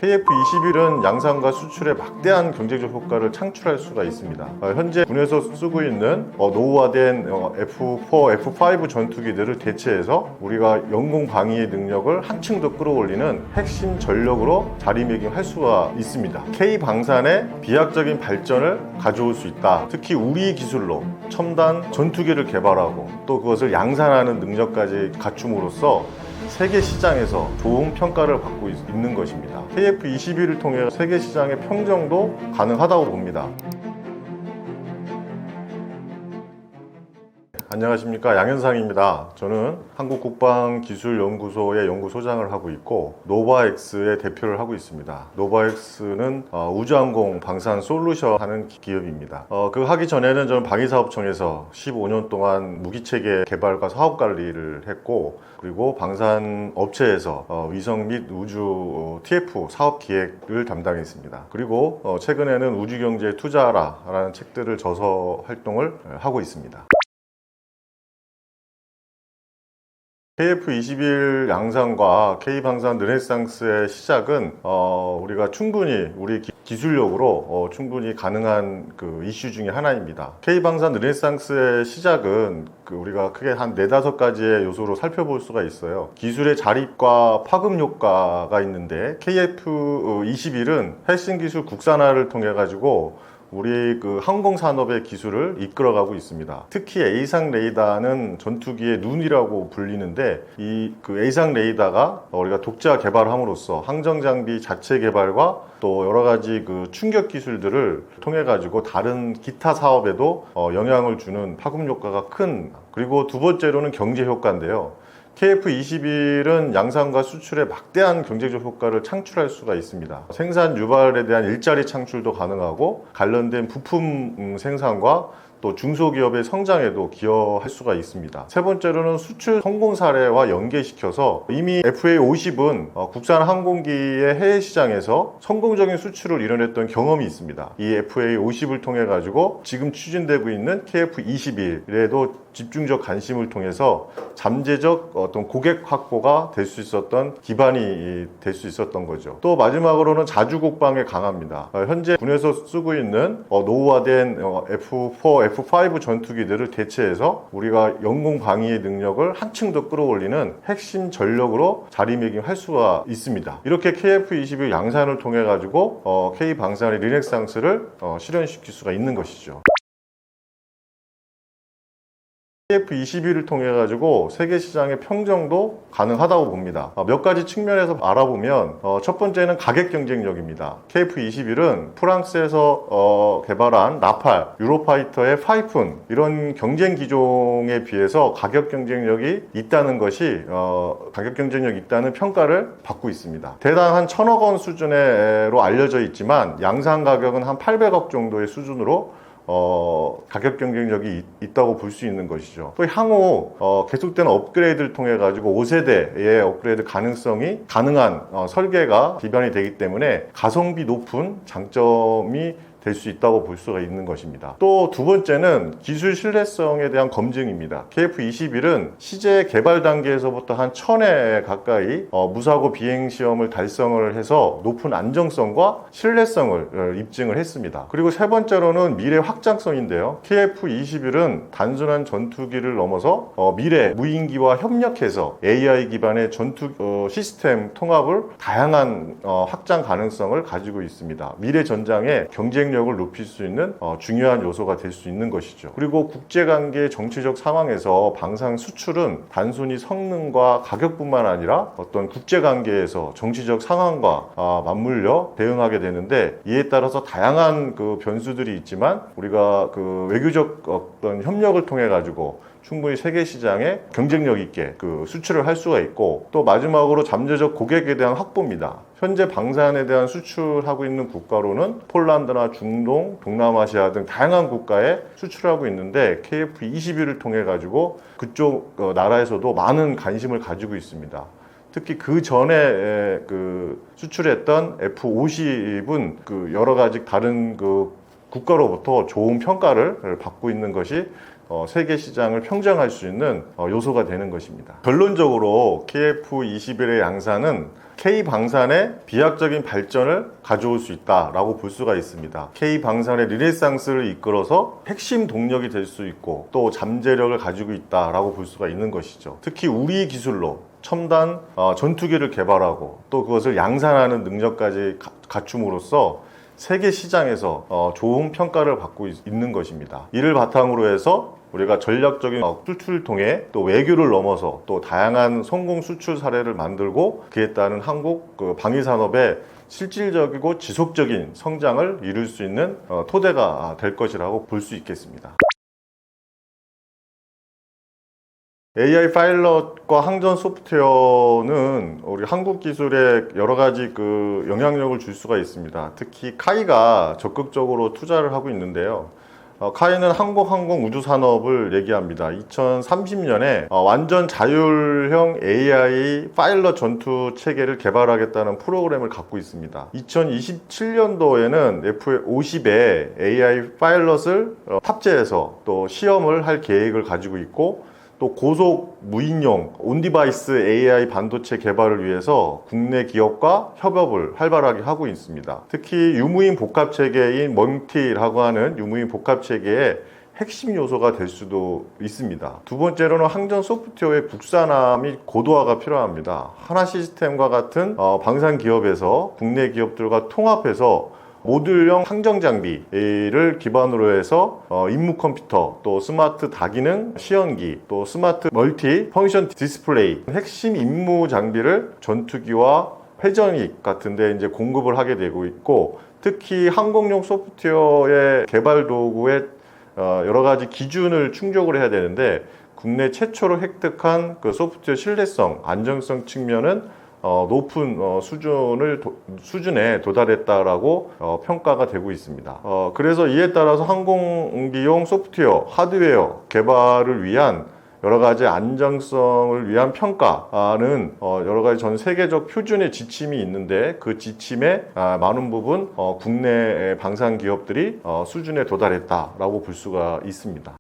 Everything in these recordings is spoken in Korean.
KF21은 양산과 수출에 막대한 경제적 효과를 창출할 수가 있습니다. 현재 군에서 쓰고 있는 노후화된 F4, F5 전투기들을 대체해서 우리가 영공 방위의 능력을 한층 더 끌어올리는 핵심 전력으로 자리매김할 수가 있습니다. K방산의 비약적인 발전을 가져올 수 있다. 특히 우리 기술로 첨단 전투기를 개발하고 또 그것을 양산하는 능력까지 갖춤으로써 세계 시장에서 좋은 평가를 받고 있는 것입니다. KF21을 통해 세계 시장의 평정도 가능하다고 봅니다. 안녕하십니까, 양현상입니다. 저는 한국국방기술연구소의 연구소장을 하고 있고 노바엑스의 대표를 하고 있습니다. 노바엑스는 우주항공 방산 솔루션 하는 기업입니다. 그거 하기 전에는 저는 방위사업청에서 15년 동안 무기체계 개발과 사업 관리를 했고, 그리고 방산 업체에서 위성 및 우주 TF 사업 기획을 담당했습니다. 그리고 최근에는 우주경제에 투자하라라는 책들을 저서 활동을 하고 있습니다. KF21 양산과 K방산 르네상스의 시작은 우리가 충분히 우리 기술력으로 충분히 가능한 그 이슈 중에 하나입니다. K방산 르네상스의 시작은 우리가 크게 한 4-5가지의 요소로 살펴볼 수가 있어요. 기술의 자립과 파급 효과가 있는데 KF21은 핵심 기술 국산화를 통해 가지고 우리 항공 산업의 기술을 이끌어가고 있습니다. 특히 A상 레이더는 전투기의 눈이라고 불리는데 이 A상 레이더가 우리가 독자 개발함으로써 항정 장비 자체 개발과 또 여러 가지 충격 기술들을 통해 가지고 다른 기타 사업에도 영향을 주는 파급 효과가 큰, 그리고 두 번째로는 경제 효과인데요. KF21은 양산과 수출에 막대한 경제적 효과를 창출할 수가 있습니다. 생산 유발에 대한 일자리 창출도 가능하고 관련된 부품 생산과 또 중소기업의 성장에도 기여할 수가 있습니다. 세 번째로는 수출 성공 사례와 연계시켜서 이미 FA50은 국산 항공기의 해외 시장에서 성공적인 수출을 이뤄냈던 경험이 있습니다. 이 FA50을 통해 가지고 지금 추진되고 있는 KF21에도 집중적 관심을 통해서 잠재적 어떤 고객 확보가 될 수 있었던 기반이 될 수 있었던 거죠. 또 마지막으로는 자주 국방에 강합니다. 현재 군에서 쓰고 있는 노후화된 F4, F5 전투기들을 대체해서 우리가 영공 방위의 능력을 한층 더 끌어올리는 핵심 전력으로 자리매김할 수가 있습니다. 이렇게 KF21 양산을 통해 가지고 K방산의 르네상스를 실현시킬 수가 있는 것이죠. KF21을 통해 가지고 세계 시장의 평정도 가능하다고 봅니다. 몇 가지 측면에서 알아보면 첫 번째는 가격 경쟁력입니다. KF21은 프랑스에서 개발한 라팔, 유로파이터의 파이푼, 이런 경쟁 기종에 비해서 가격 경쟁력이 있다는 것이 가격 경쟁력이 있다는 평가를 받고 있습니다. 대당 한 1,000억 원 수준으로 알려져 있지만 양산 가격은 한 800억 정도의 수준으로 가격 경쟁력이 있다고 볼 수 있는 것이죠. 또 향후 계속되는 업그레이드를 통해 가지고 5세대의 업그레이드 가능성이 가능한 설계가 기반이 되기 때문에 가성비 높은 장점이 될 수 있다고 볼 수가 있는 것입니다. 또 두 번째는 기술 신뢰성에 대한 검증입니다. KF21은 시제 개발 단계에서부터 한 1,000회 가까이 무사고 비행 시험을 달성을 해서 높은 안정성과 신뢰성을 입증을 했습니다. 그리고 세 번째로는 미래 확장성인데요. KF21은 단순한 전투기를 넘어서 미래 무인기와 협력해서 AI 기반의 전투 시스템 통합을 다양한 확장 가능성을 가지고 있습니다. 미래 전장에 경쟁력을 높일 수 있는 중요한 요소가 될 수 있는 것이죠. 그리고 국제관계 정치적 상황에서 방산 수출은 단순히 성능과 가격뿐만 아니라 어떤 국제관계에서 정치적 상황과 맞물려 대응하게 되는데, 이에 따라서 다양한 변수들이 있지만 우리가 외교적 어떤 협력을 통해 가지고 충분히 세계 시장에 경쟁력 있게 수출을 할 수가 있고, 또 마지막으로 잠재적 고객에 대한 확보입니다. 현재 방산에 대한 수출하고 있는 국가로는 폴란드나 중동, 동남아시아 등 다양한 국가에 수출하고 있는데 KF21을 통해 가지고 그쪽 나라에서도 많은 관심을 가지고 있습니다. 특히 그 전에 수출했던 F50은 여러 가지 다른 국가로부터 좋은 평가를 받고 있는 것이 세계 시장을 평정할 수 있는 요소가 되는 것입니다. 결론적으로 KF-21의 양산은 K방산의 비약적인 발전을 가져올 수 있다라고 볼 수가 있습니다. K방산의 르네상스를 이끌어서 핵심 동력이 될 수 있고 또 잠재력을 가지고 있다라고 볼 수가 있는 것이죠. 특히 우리 기술로 첨단 전투기를 개발하고 또 그것을 양산하는 능력까지 갖춤으로써 세계 시장에서 좋은 평가를 받고 있는 것입니다. 이를 바탕으로 해서 우리가 전략적인 수출을 통해 또 외교를 넘어서 또 다양한 성공 수출 사례를 만들고 그에 따른 한국 방위산업의 실질적이고 지속적인 성장을 이룰 수 있는 토대가 될 것이라고 볼 수 있겠습니다. AI 파일럿과 항전 소프트웨어는 우리 한국 기술에 여러 가지 영향력을 줄 수가 있습니다. 특히 카이가 적극적으로 투자를 하고 있는데요. 카이는 항공 우주 산업을 얘기합니다. 2030년에 완전 자율형 AI 파일럿 전투 체계를 개발하겠다는 프로그램을 갖고 있습니다. 2027년도에는 F-50에 AI 파일럿을 탑재해서 또 시험을 할 계획을 가지고 있고 또 고속 무인용 온디바이스 AI 반도체 개발을 위해서 국내 기업과 협업을 활발하게 하고 있습니다. 특히 유무인 복합체계인 멀티라고 하는 유무인 복합체계의 핵심 요소가 될 수도 있습니다. 두 번째로는 항전 소프트웨어의 국산화및 고도화가 필요합니다. 하나 시스템과 같은 방산 기업에서 국내 기업들과 통합해서 모듈형 항정 장비를 기반으로 해서 임무 컴퓨터, 또 스마트 다기능 시연기, 또 스마트 멀티 펑션 디스플레이 핵심 임무 장비를 전투기와 회전익 같은 데 이제 공급을 하게 되고 있고, 특히 항공용 소프트웨어의 개발 도구에 여러 가지 기준을 충족을 해야 되는데 국내 최초로 획득한 그 소프트웨어 신뢰성, 안정성 측면은 높은 수준에 도달했다라고 평가가 되고 있습니다. 그래서 이에 따라서 항공기용 소프트웨어, 하드웨어 개발을 위한 여러 가지 안정성을 위한 평가는 여러 가지 전 세계적 표준의 지침이 있는데 그 지침에 많은 부분 국내 방산 기업들이 수준에 도달했다라고 볼 수가 있습니다.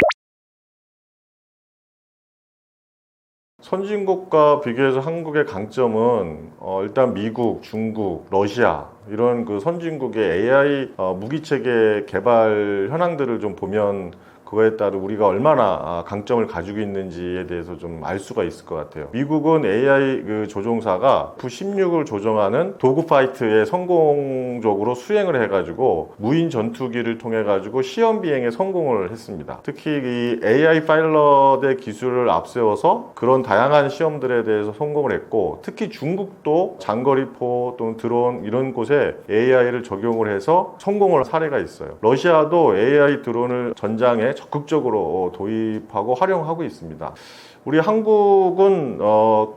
선진국과 비교해서 한국의 강점은 일단 미국, 중국, 러시아 이런 그 선진국의 AI 무기체계 개발 현황들을 좀 보면 그거에 따라 우리가 얼마나 강점을 가지고 있는지에 대해서 좀 알 수가 있을 것 같아요. 미국은 AI 조종사가 F-16을 조종하는 도그파이트에 성공적으로 수행을 해가지고 무인 전투기를 통해 가지고 시험 비행에 성공을 했습니다. 특히 이 AI 파일럿의 기술을 앞세워서 그런 다양한 시험들에 대해서 성공을 했고, 특히 중국도 장거리포 또는 드론 이런 곳에 AI를 적용을 해서 성공을 한 사례가 있어요. 러시아도 AI 드론을 전장에 적극적으로 도입하고 활용하고 있습니다. 우리 한국은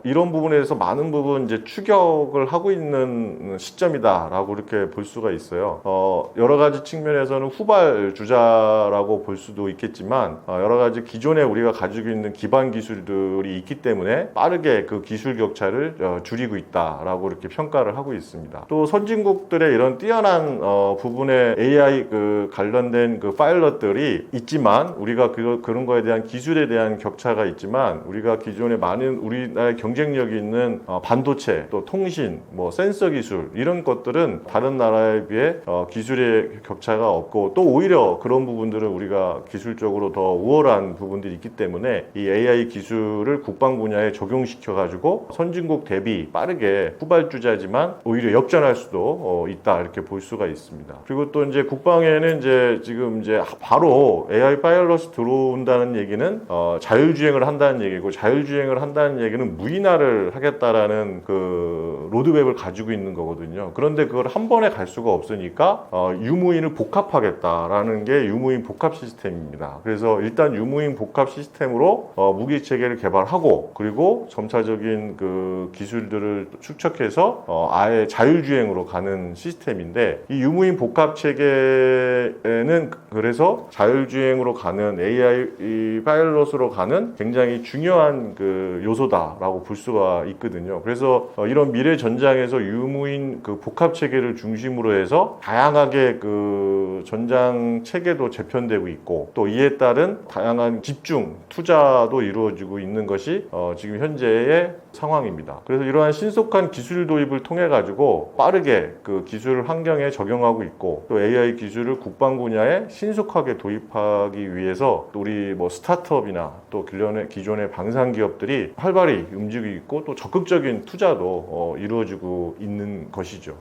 이런 부분에서 많은 부분 이제 추격을 하고 있는 시점이다라고 이렇게 볼 수가 있어요. 여러 가지 측면에서는 후발주자라고 볼 수도 있겠지만 여러 가지 기존에 우리가 가지고 있는 기반 기술들이 있기 때문에 빠르게 그 기술 격차를 줄이고 있다라고 이렇게 평가를 하고 있습니다. 또 선진국들의 이런 뛰어난 부분에 AI 관련된 파일럿들이 있지만 우리가 그런 거에 대한 기술에 대한 격차가 있지만 우리가 기존에 많은 우리나라의 경쟁력이 있는 반도체, 또 통신, 센서 기술 이런 것들은 다른 나라에 비해 기술의 격차가 없고 또 오히려 그런 부분들은 우리가 기술적으로 더 우월한 부분들이 있기 때문에 이 AI 기술을 국방 분야에 적용시켜 가지고 선진국 대비 빠르게 후발주자지만 오히려 역전할 수도 있다 이렇게 볼 수가 있습니다. 그리고 또 이제 국방에는 지금 바로 AI 파일럿이 들어온다는 얘기는 자율주행을 한다는 얘기고, 자율주행을 한다는 얘기는 무인화를 하겠다라는 그 로드맵을 가지고 있는 거거든요. 그런데 그걸 한 번에 갈 수가 없으니까 유무인을 복합하겠다라는 게 유무인 복합 시스템입니다. 그래서 일단 유무인 복합 시스템으로 무기 체계를 개발하고 그리고 점차적인 그 기술들을 축적해서 아예 자율주행으로 가는 시스템인데, 이 유무인 복합 체계는 그래서 자율주행으로 가는 AI 파일럿으로 가는 굉장히 중요한 그 요소다라고 볼 수가 있거든요. 그래서 이런 미래 전장에서 유무인 그 복합 체계를 중심으로 해서 다양하게 그 전장 체계도 재편되고 있고, 또 이에 따른 다양한 집중 투자도 이루어지고 있는 것이 지금 현재의 상황입니다. 그래서 이러한 신속한 기술 도입을 통해 가지고 빠르게 그 기술 환경에 적용하고 있고, 또 AI 기술을 국방 분야에 신속하게 도입하기 위해서 또 우리 뭐 스타트업이나 또 기존의 방산 기업들이 활발히 움직이고 있고, 또 적극적인 투자도 이루어지고 있는 것이죠.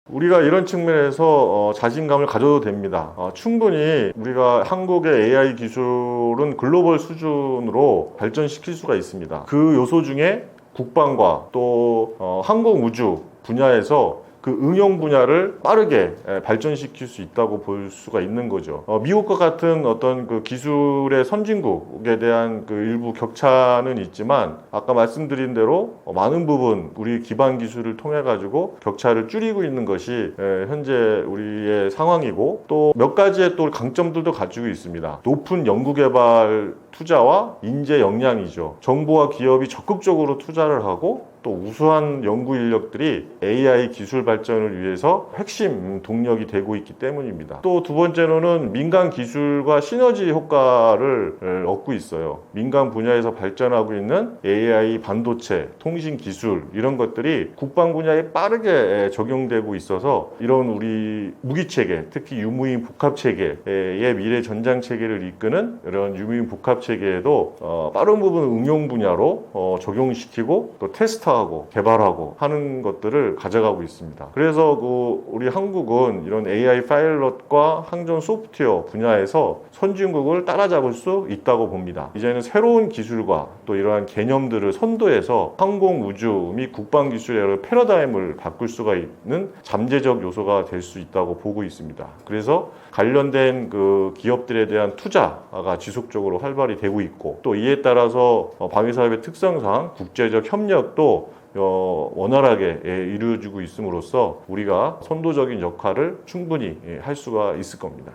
우리가 이런 측면에서 자신감을 가져도 됩니다. 충분히 우리가 한국의 AI 기술은 글로벌 수준으로 발전시킬 수가 있습니다. 그 요소 중에 국방과 또 항공우주 분야에서 그 응용 분야를 빠르게 발전시킬 수 있다고 볼 수가 있는 거죠. 미국과 같은 어떤 그 기술의 선진국에 대한 그 일부 격차는 있지만, 아까 말씀드린 대로 많은 부분 우리 기반 기술을 통해 가지고 격차를 줄이고 있는 것이 현재 우리의 상황이고, 또 몇 가지의 또 강점들도 가지고 있습니다. 높은 연구개발 투자와 인재 역량이죠. 정부와 기업이 적극적으로 투자를 하고, 또 우수한 연구 인력들이 AI 기술 발전을 위해서 핵심 동력이 되고 있기 때문입니다. 또 두 번째로는 민간 기술과 시너지 효과를 얻고 있어요. 민간 분야에서 발전하고 있는 AI 반도체, 통신 기술, 이런 것들이 국방 분야에 빠르게 적용되고 있어서 이런 우리 무기 체계, 특히 유무인 복합 체계의 미래 전장 체계를 이끄는 이런 유무인 복합 체계에도 빠른 부분 응용 분야로 적용시키고, 또 테스트하고 개발하고 하는 것들을 가져가고 있습니다. 그래서 우리 한국은 이런 AI 파일럿과 항전 소프트웨어 분야에서 선진국을 따라잡을 수 있다고 봅니다. 이제는 새로운 기술과 또 이러한 개념들을 선도해서 항공 우주 및 국방 기술의 패러다임을 바꿀 수가 있는 잠재적 요소가 될 수 있다고 보고 있습니다. 그래서 관련된 그 기업들에 대한 투자가 지속적으로 활발히 되고 있고, 또 이에 따라서 방위사업의 특성상 국제적 협력도 원활하게 이루어지고 있음으로써 우리가 선도적인 역할을 충분히 할 수가 있을 겁니다.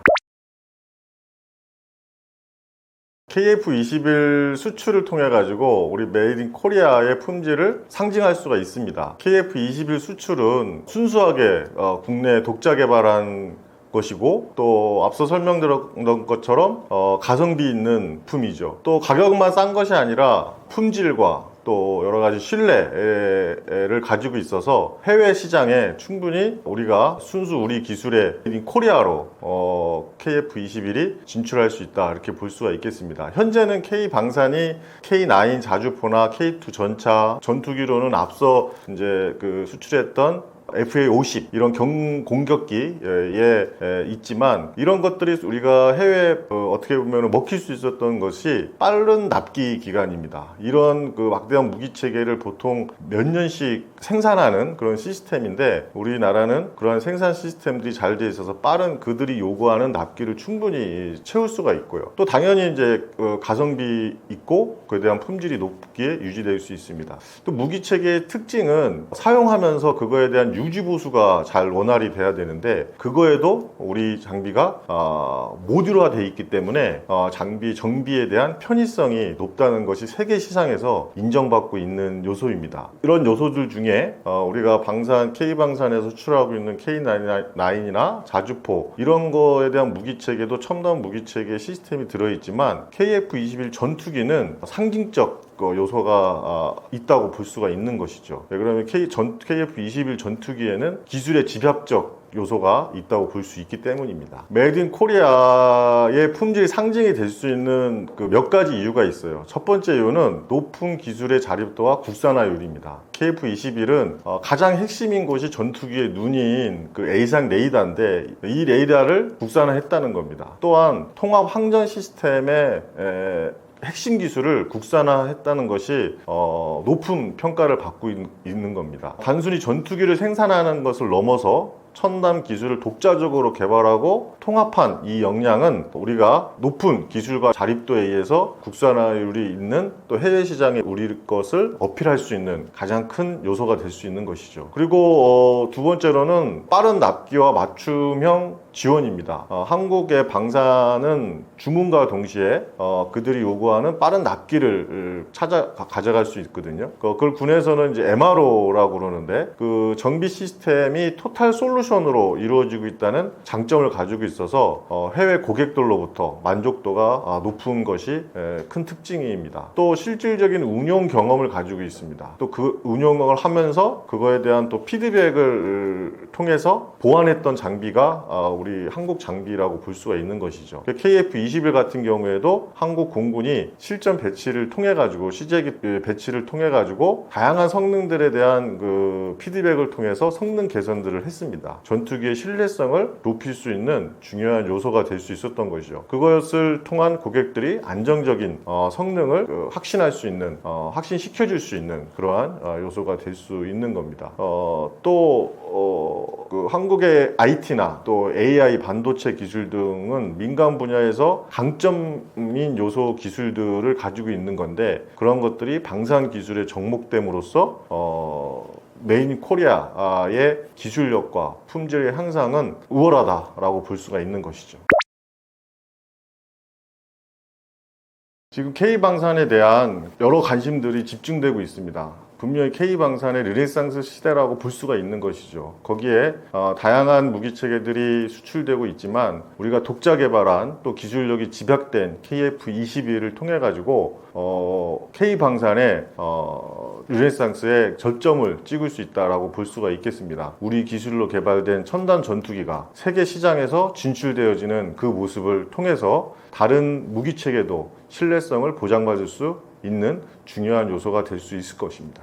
KF-21 수출을 통해 가지고 우리 메이드 인 코리아의 품질을 상징할 수가 있습니다. KF-21 수출은 순수하게 국내 독자 개발한 것이고, 또 앞서 설명드렸던 것처럼 가성비 있는 품이죠. 또 가격만 싼 것이 아니라 품질과 또 여러 가지 신뢰를 가지고 있어서 해외 시장에 충분히 우리가 순수 우리 기술의 코리아로 KF-21이 진출할 수 있다, 이렇게 볼 수가 있겠습니다. 현재는 K방산이 K9 자주포나 K2 전차, 전투기로는 앞서 이제 그 수출했던 FA-50 이런 공격기에 있지만, 이런 것들이 우리가 해외에 어떻게 보면 먹힐 수 있었던 것이 빠른 납기 기간입니다. 이런 그 막대한 무기 체계를 보통 몇 년씩 생산하는 그런 시스템인데, 우리나라는 그러한 생산 시스템들이 잘 돼 있어서 빠른 그들이 요구하는 납기를 충분히 채울 수가 있고요. 또 당연히 이제 가성비 있고 그에 대한 품질이 높게 유지될 수 있습니다. 또 무기 체계의 특징은 사용하면서 그거에 대한 유지 보수가 잘 원활히 돼야 되는데, 그거에도 우리 장비가 모듈화 되어 있기 때문에 장비 정비에 대한 편의성이 높다는 것이 세계 시장에서 인정받고 있는 요소입니다. 이런 요소들 중에 우리가 K방산에서 수출하고 있는 K9이나 자주포, 이런 거에 대한 무기체계도 첨단 무기체계 시스템이 들어있지만, KF-21 전투기는 상징적 요소가 있다고 볼 수가 있는 것이죠. 그러면 KF-21 전투기에는 기술의 집합적 요소가 있다고 볼 수 있기 때문입니다. 메이드 인 코리아의 품질 상징이 될 수 있는 그 몇 가지 이유가 있어요. 첫 번째 이유는 높은 기술의 자립도와 국산화율입니다. KF-21은 가장 핵심인 것이 전투기의 눈인 그 A상 레이더인데, 이 레이더를 국산화했다는 겁니다. 또한 통합 항전 시스템의 핵심 기술을 국산화했다는 것이 높은 평가를 받고 있는 겁니다. 단순히 전투기를 생산하는 것을 넘어서 첨단 기술을 독자적으로 개발하고 통합한 이 역량은 우리가 높은 기술과 자립도에 의해서 국산화율이 있는 또 해외 시장에 우리 것을 어필할 수 있는 가장 큰 요소가 될 수 있는 것이죠. 그리고 두 번째로는 빠른 납기와 맞춤형 지원입니다. 한국의 방산은 주문과 동시에 그들이 요구하는 빠른 납기를 가져갈 수 있거든요. 그걸 군에서는 이제 MRO라고 그러는데, 그 정비 시스템이 토탈 솔루션으로 이루어지고 있다는 장점을 가지고 있어서 해외 고객들로부터 만족도가 높은 것이 큰 특징입니다. 또 실질적인 운용 경험을 가지고 있습니다. 또 그 운용을 하면서 그거에 대한 또 피드백을 통해서 보완했던 장비가 우리 한국 장비라고 볼 수가 있는 것이죠. KF-21 같은 경우에도 한국 공군이 실전 배치를 통해 가지고 시제기 배치를 통해 가지고 다양한 성능들에 대한 그 피드백을 통해서 성능 개선들을 했습니다. 전투기의 신뢰성을 높일 수 있는 중요한 요소가 될 수 있었던 것이죠. 그것을 통한 고객들이 안정적인 성능을 확신할 수 있는, 확신시켜줄 수 있는 그러한 요소가 될 수 있는 겁니다. 그 한국의 IT나 또 AI 반도체 기술 등은 민간 분야에서 강점인 요소 기술들을 가지고 있는 건데, 그런 것들이 방산 기술에 접목됨으로써 메인 인 코리아의 기술력과 품질의 향상은 우월하다라고 볼 수가 있는 것이죠. 지금 K방산에 대한 여러 관심들이 집중되고 있습니다. 분명히 K방산의 르네상스 시대라고 볼 수가 있는 것이죠. 거기에 다양한 무기체계들이 수출되고 있지만, 우리가 독자 개발한 또 기술력이 집약된 KF-21을 통해 가지고 K방산의 르네상스의 절정을 찍을 수 있다라고 볼 수가 있겠습니다. 우리 기술로 개발된 첨단 전투기가 세계 시장에서 진출되어지는 그 모습을 통해서 다른 무기체계도 신뢰성을 보장받을 수 있는 중요한 요소가 될 수 있을 것입니다.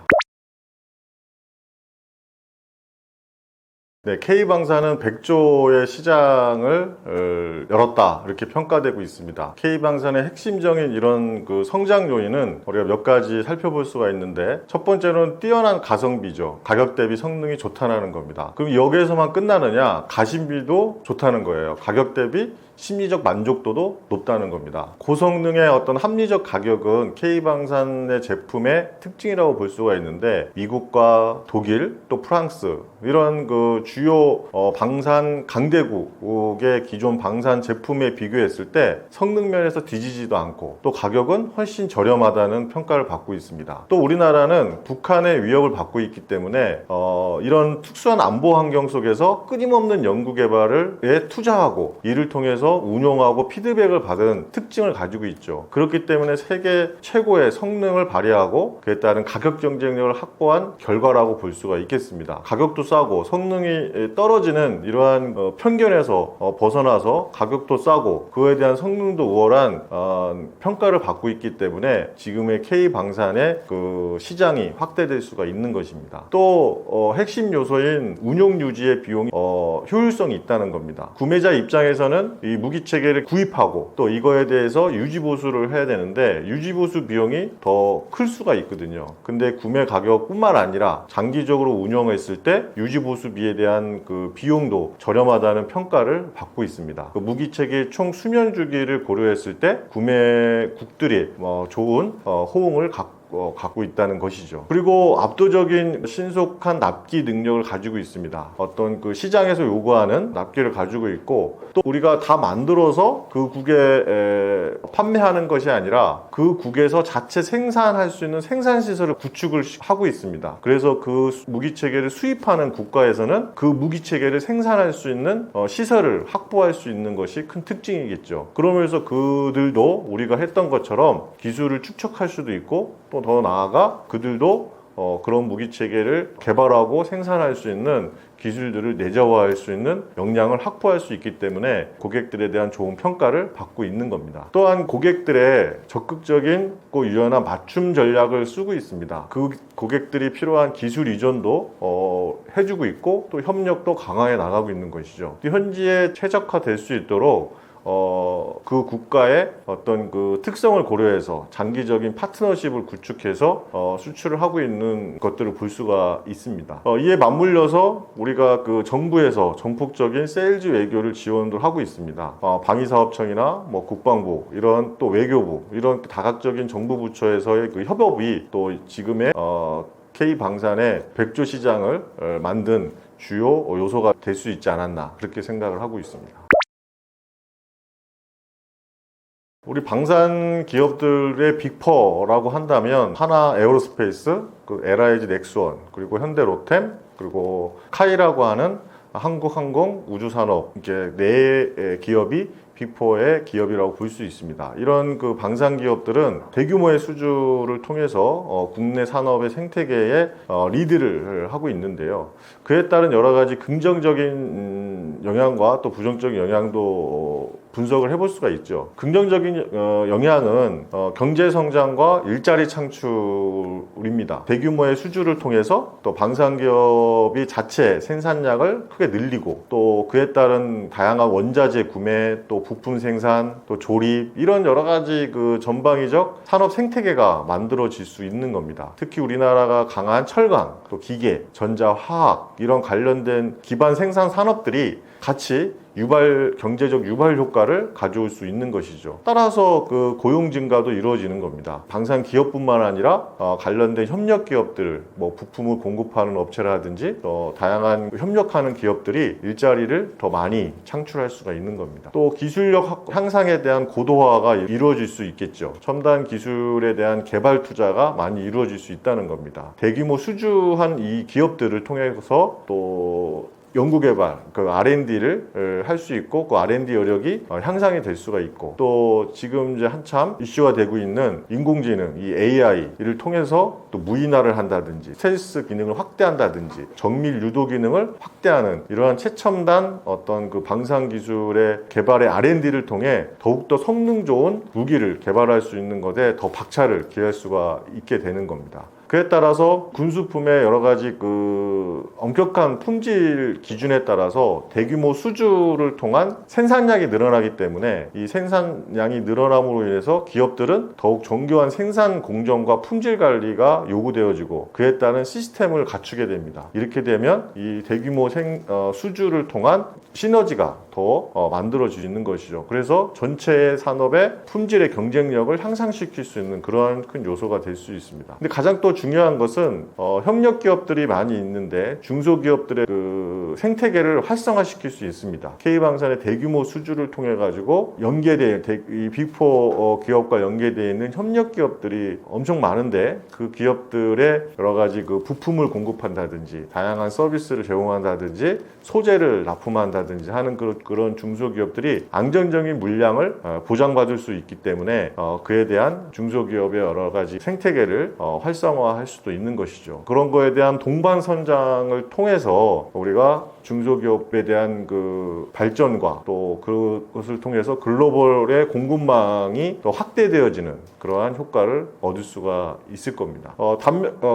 네, K방산은 100조의 시장을 열었다, 이렇게 평가되고 있습니다. K방산의 핵심적인 이런 그 성장 요인은 우리가 몇 가지 살펴볼 수가 있는데, 첫 번째는 뛰어난 가성비죠. 가격 대비 성능이 좋다는 겁니다. 그럼 여기에서만 끝나느냐? 가심비도 좋다는 거예요. 가격 대비 심리적 만족도도 높다는 겁니다. 고성능의 어떤 합리적 가격은 K방산의 제품의 특징이라고 볼 수가 있는데, 미국과 독일 또 프랑스 이런 그 주요 방산 강대국의 기존 방산 제품에 비교했을 때 성능 면에서 뒤지지도 않고 또 가격은 훨씬 저렴하다는 평가를 받고 있습니다. 또 우리나라는 북한의 위협을 받고 있기 때문에 이런 특수한 안보 환경 속에서 끊임없는 연구 개발에 투자하고 이를 통해서 운용하고 피드백을 받은 특징을 가지고 있죠. 그렇기 때문에 세계 최고의 성능을 발휘하고 그에 따른 가격 경쟁력을 확보한 결과라고 볼 수가 있겠습니다. 가격도 싸고 성능이 떨어지는 이러한 편견에서 벗어나서 가격도 싸고 그에 대한 성능도 우월한 평가를 받고 있기 때문에 지금의 K방산의 그 시장이 확대될 수가 있는 것입니다. 또 핵심 요소인 운용 유지의 비용이 효율성이 있다는 겁니다. 구매자 입장에서는 이 무기체계를 구입하고 또 이거에 대해서 유지보수를 해야 되는데 유지보수 비용이 더 클 수가 있거든요. 근데 구매 가격뿐만 아니라 장기적으로 운영했을 때 유지보수비에 대한 그 비용도 저렴하다는 평가를 받고 있습니다. 그 무기체계 총 수면 주기를 고려했을 때 구매국들이 좋은 호응을 갖고 있다는 것이죠. 그리고 압도적인 신속한 납기 능력을 가지고 있습니다. 어떤 그 시장에서 요구하는 납기를 가지고 있고, 또 우리가 다 만들어서 그 국에 판매하는 것이 아니라 그 국에서 자체 생산할 수 있는 생산 시설을 구축을 하고 있습니다. 그래서 그 무기 체계를 수입하는 국가에서는 그 무기 체계를 생산할 수 있는 시설을 확보할 수 있는 것이 큰 특징이겠죠. 그러면서 그들도 우리가 했던 것처럼 기술을 축적할 수도 있고, 또 더 나아가 그들도 그런 무기 체계를 개발하고 생산할 수 있는 기술들을 내재화할 수 있는 역량을 확보할 수 있기 때문에 고객들에 대한 좋은 평가를 받고 있는 겁니다. 또한 고객들의 적극적인 유연한 맞춤 전략을 쓰고 있습니다. 그 고객들이 필요한 기술 이전도 해주고 있고 또 협력도 강화해 나가고 있는 것이죠. 현지에 최적화될 수 있도록 그 국가의 어떤 그 특성을 고려해서 장기적인 파트너십을 구축해서 수출을 하고 있는 것들을 볼 수가 있습니다. 이에 맞물려서 우리가 그 정부에서 전폭적인 세일즈 외교를 지원도 하고 있습니다. 방위사업청이나 국방부 이런 또 외교부 이런 다각적인 정부 부처에서의 그 협업이 또 지금의 K방산의 백조 시장을 만든 주요 요소가 될 수 있지 않았나 그렇게 생각을 하고 있습니다. 우리 방산 기업들의 빅4라고 한다면 하나 에어로스페이스, LIG 넥스원, 그리고 현대 로템, 그리고 카이라고 하는 한국항공 우주산업, 이게 네 기업이 빅4의 기업이라고 볼 수 있습니다. 이런 그 방산 기업들은 대규모의 수주를 통해서 국내 산업의 생태계에 리드를 하고 있는데요. 그에 따른 여러 가지 긍정적인 영향과 또 부정적인 영향도 분석을 해볼 수가 있죠. 긍정적인 영향은 경제 성장과 일자리 창출입니다. 대규모의 수주를 통해서 또 방산 기업이 자체 생산량을 크게 늘리고 또 그에 따른 다양한 원자재 구매, 또 부품 생산, 또 조립 이런 여러 가지 그 전방위적 산업 생태계가 만들어질 수 있는 겁니다. 특히 우리나라가 강한 철강, 또 기계, 전자, 화학 이런 관련된 기반 생산 산업들이 같이 경제적 유발 효과를 가져올 수 있는 것이죠. 따라서 그 고용 증가도 이루어지는 겁니다. 방산 기업뿐만 아니라 관련된 협력 기업들, 뭐 부품을 공급하는 업체라든지 다양한 협력하는 기업들이 일자리를 더 많이 창출할 수가 있는 겁니다. 또 기술력 향상에 대한 고도화가 이루어질 수 있겠죠. 첨단 기술에 대한 개발 투자가 많이 이루어질 수 있다는 겁니다. 대규모 수주한 이 기업들을 통해서 또 연구개발, 그 R&D를 할 수 있고 그 R&D 여력이 향상이 될 수가 있고 또 지금 이제 한참 이슈가 되고 있는 인공지능, 이 AI를 통해서 또 무인화를 한다든지 스텔스 기능을 확대한다든지 정밀 유도 기능을 확대하는 이러한 최첨단 어떤 그 방산 기술의 개발의 R&D를 통해 더욱더 성능 좋은 무기를 개발할 수 있는 것에 더 박차를 기할 수가 있게 되는 겁니다. 그에 따라서 군수품의 여러 가지 그 엄격한 품질 기준에 따라서 대규모 수주를 통한 생산량이 늘어나기 때문에 이 생산량이 늘어남으로 인해서 기업들은 더욱 정교한 생산 공정과 품질 관리가 요구되어지고 그에 따른 시스템을 갖추게 됩니다. 이렇게 되면 이 대규모 수주를 통한 시너지가 더 만들어질 수 있는 것이죠. 그래서 전체 산업의 품질의 경쟁력을 향상시킬 수 있는 그러한 큰 요소가 될 수 있습니다. 근데 가장 또 중요한 것은 협력 기업들이 많이 있는데 중소기업들의 그 생태계를 활성화시킬 수 있습니다. K방산의 대규모 수주를 통해 가지고 연계된 이 빅4 기업과 연계되어 있는 협력 기업들이 엄청 많은데 그 기업들의 여러 가지 그 부품을 공급한다든지 다양한 서비스를 제공한다든지 소재를 납품한다든지 하는 그런 중소기업들이 안정적인 물량을 보장받을 수 있기 때문에 그에 대한 중소기업의 여러 가지 생태계를 활성화할 수도 있는 것이죠. 그런 거에 대한 동반선장을 통해서 우리가 중소기업에 대한 그 발전과 또 그것을 통해서 글로벌의 공급망이 더 확대되어지는 그러한 효과를 얻을 수가 있을 겁니다.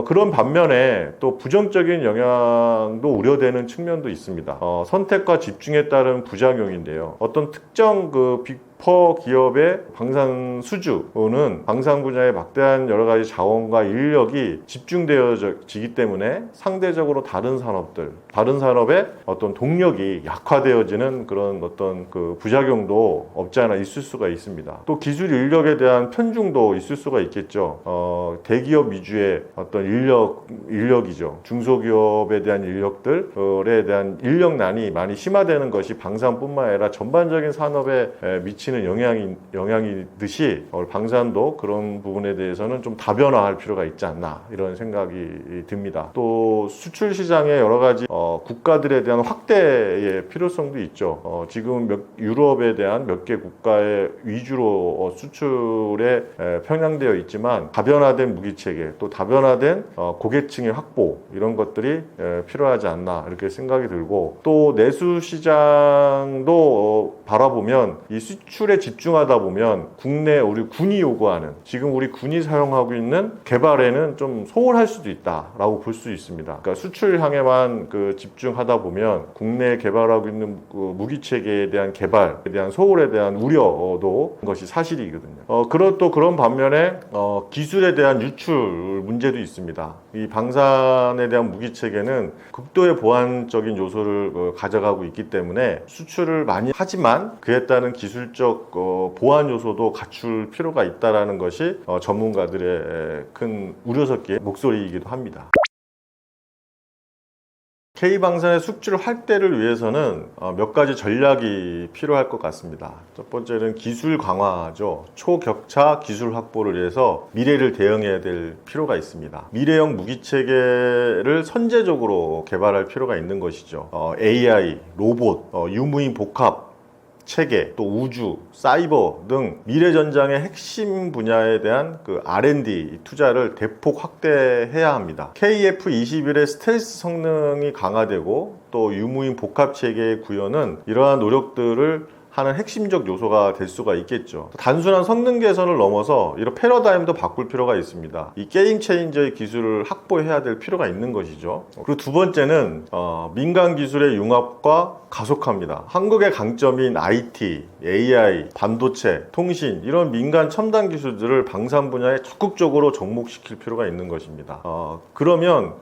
그런 반면에 또 부정적인 영향도 우려되는 측면도 있습니다. 선택과 집중에 따른 부작용인데요. 어떤 특정 그 빅4 기업의 방산 수주는 방산 분야에 막대한 여러 가지 자원과 인력이 집중되어지기 때문에 상대적으로 다른 산업의 어떤 동력이 약화되어지는 그런 어떤 그 부작용도 없지 않아 있을 수가 있습니다. 또 기술 인력에 대한 편중도 있을 수가 있겠죠. 대기업 위주의 어떤 인력이죠. 중소기업에 대한 인력들에 대한 인력난이 많이 심화되는 것이 방산뿐만 아니라 전반적인 산업에 미치는 영향이듯이 방산도 그런 부분에 대해서는 좀 다변화할 필요가 있지 않나 이런 생각이 듭니다. 또 수출 시장의 여러 가지 국가들에 대한 확대의 필요성도 있죠. 지금 유럽에 대한 몇 개 국가의 위주로 수출에 편향되어 있지만 다변화된 무기체계 또 다변화된 고객층의 확보 이런 것들이 필요하지 않나 이렇게 생각이 들고 또 내수 시장도 바라보면 이 수출에 집중하다 보면 국내 우리 군이 요구하는 지금 우리 군이 사용하고 있는 개발에는 좀 소홀할 수도 있다라고 볼 수 있습니다. 그러니까 수출 향에만 그 집중하다 보면 국내에 개발하고 있는 그 무기 체계에 대한 개발에 대한 소홀에 대한 우려도 것이 사실이거든요. 또 그런 반면에 기술에 대한 유출 문제도 있습니다. 이 방산에 대한 무기 체계는 극도의 보안적인 요소를 가져가고 있기 때문에 수출을 많이 하지만 그에 따른 기술적 보안 요소도 갖출 필요가 있다라는 것이 전문가들의 큰 우려 섞인 목소리이기도 합니다. K방산의 숙질 확대를 위해서는 몇 가지 전략이 필요할 것 같습니다. 첫 번째는 기술 강화죠. 초격차 기술 확보를 위해서 미래를 대응해야 될 필요가 있습니다. 미래형 무기체계를 선제적으로 개발할 필요가 있는 것이죠. AI, 로봇, 유무인 복합 체계, 또 우주, 사이버 등 미래 전장의 핵심 분야에 대한 그 R&D 투자를 대폭 확대해야 합니다. KF-21의 스텔스 성능이 강화되고 또 유무인 복합 체계의 구현은 이러한 노력들을 하는 핵심적 요소가 될 수가 있겠죠. 단순한 성능 개선을 넘어서 이런 패러다임도 바꿀 필요가 있습니다. 이 게임 체인저의 기술을 확보해야 될 필요가 있는 것이죠. 그리고 두 번째는 민간 기술의 융합과 가속화입니다. 한국의 강점인 IT, AI, 반도체, 통신 이런 민간 첨단 기술들을 방산 분야에 적극적으로 접목시킬 필요가 있는 것입니다. 그러면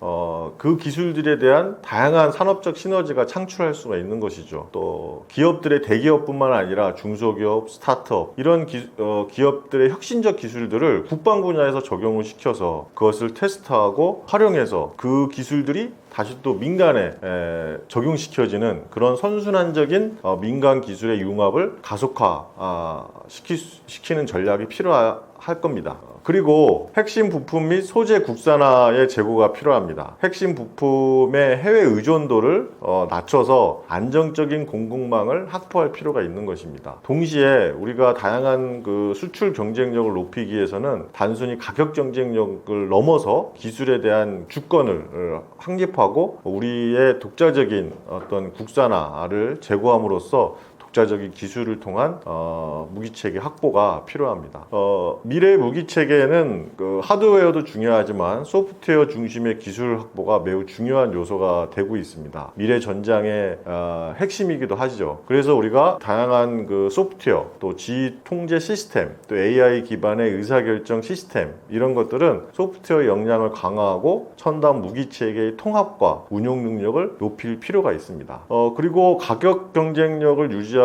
그 기술들에 대한 다양한 산업적 시너지가 창출할 수가 있는 것이죠. 또 기업들의 대기업뿐만 아니라 중소기업, 스타트업 이런 기업들의 혁신적 기술들을 국방 분야에서 적용을 시켜서 그것을 테스트하고 활용해서 그 기술들이 다시 또 민간에 적용시켜지는 그런 선순환적인 민간 기술의 융합을 가속화 시키는 전략이 필요할 겁니다. 그리고 핵심 부품 및 소재 국산화의 재고가 필요합니다. 핵심 부품의 해외 의존도를 낮춰서 안정적인 공급망을 확보할 필요가 있는 것입니다. 동시에 우리가 다양한 그 수출 경쟁력을 높이기 위해서는 단순히 가격 경쟁력을 넘어서 기술에 대한 주권을 확립하고 우리의 독자적인 어떤 국산화를 제고함으로써 독자적인 기술을 통한 무기체계 확보가 필요합니다. 미래 무기체계는 그 하드웨어도 중요하지만 소프트웨어 중심의 기술 확보가 매우 중요한 요소가 되고 있습니다. 미래 전장의 핵심이기도 하죠. 그래서 우리가 다양한 그 소프트웨어, 또 지휘 통제 시스템, 또 AI 기반의 의사결정 시스템 이런 것들은 소프트웨어 역량을 강화하고 첨단 무기체계의 통합과 운용 능력을 높일 필요가 있습니다. 그리고 가격 경쟁력을 유지하기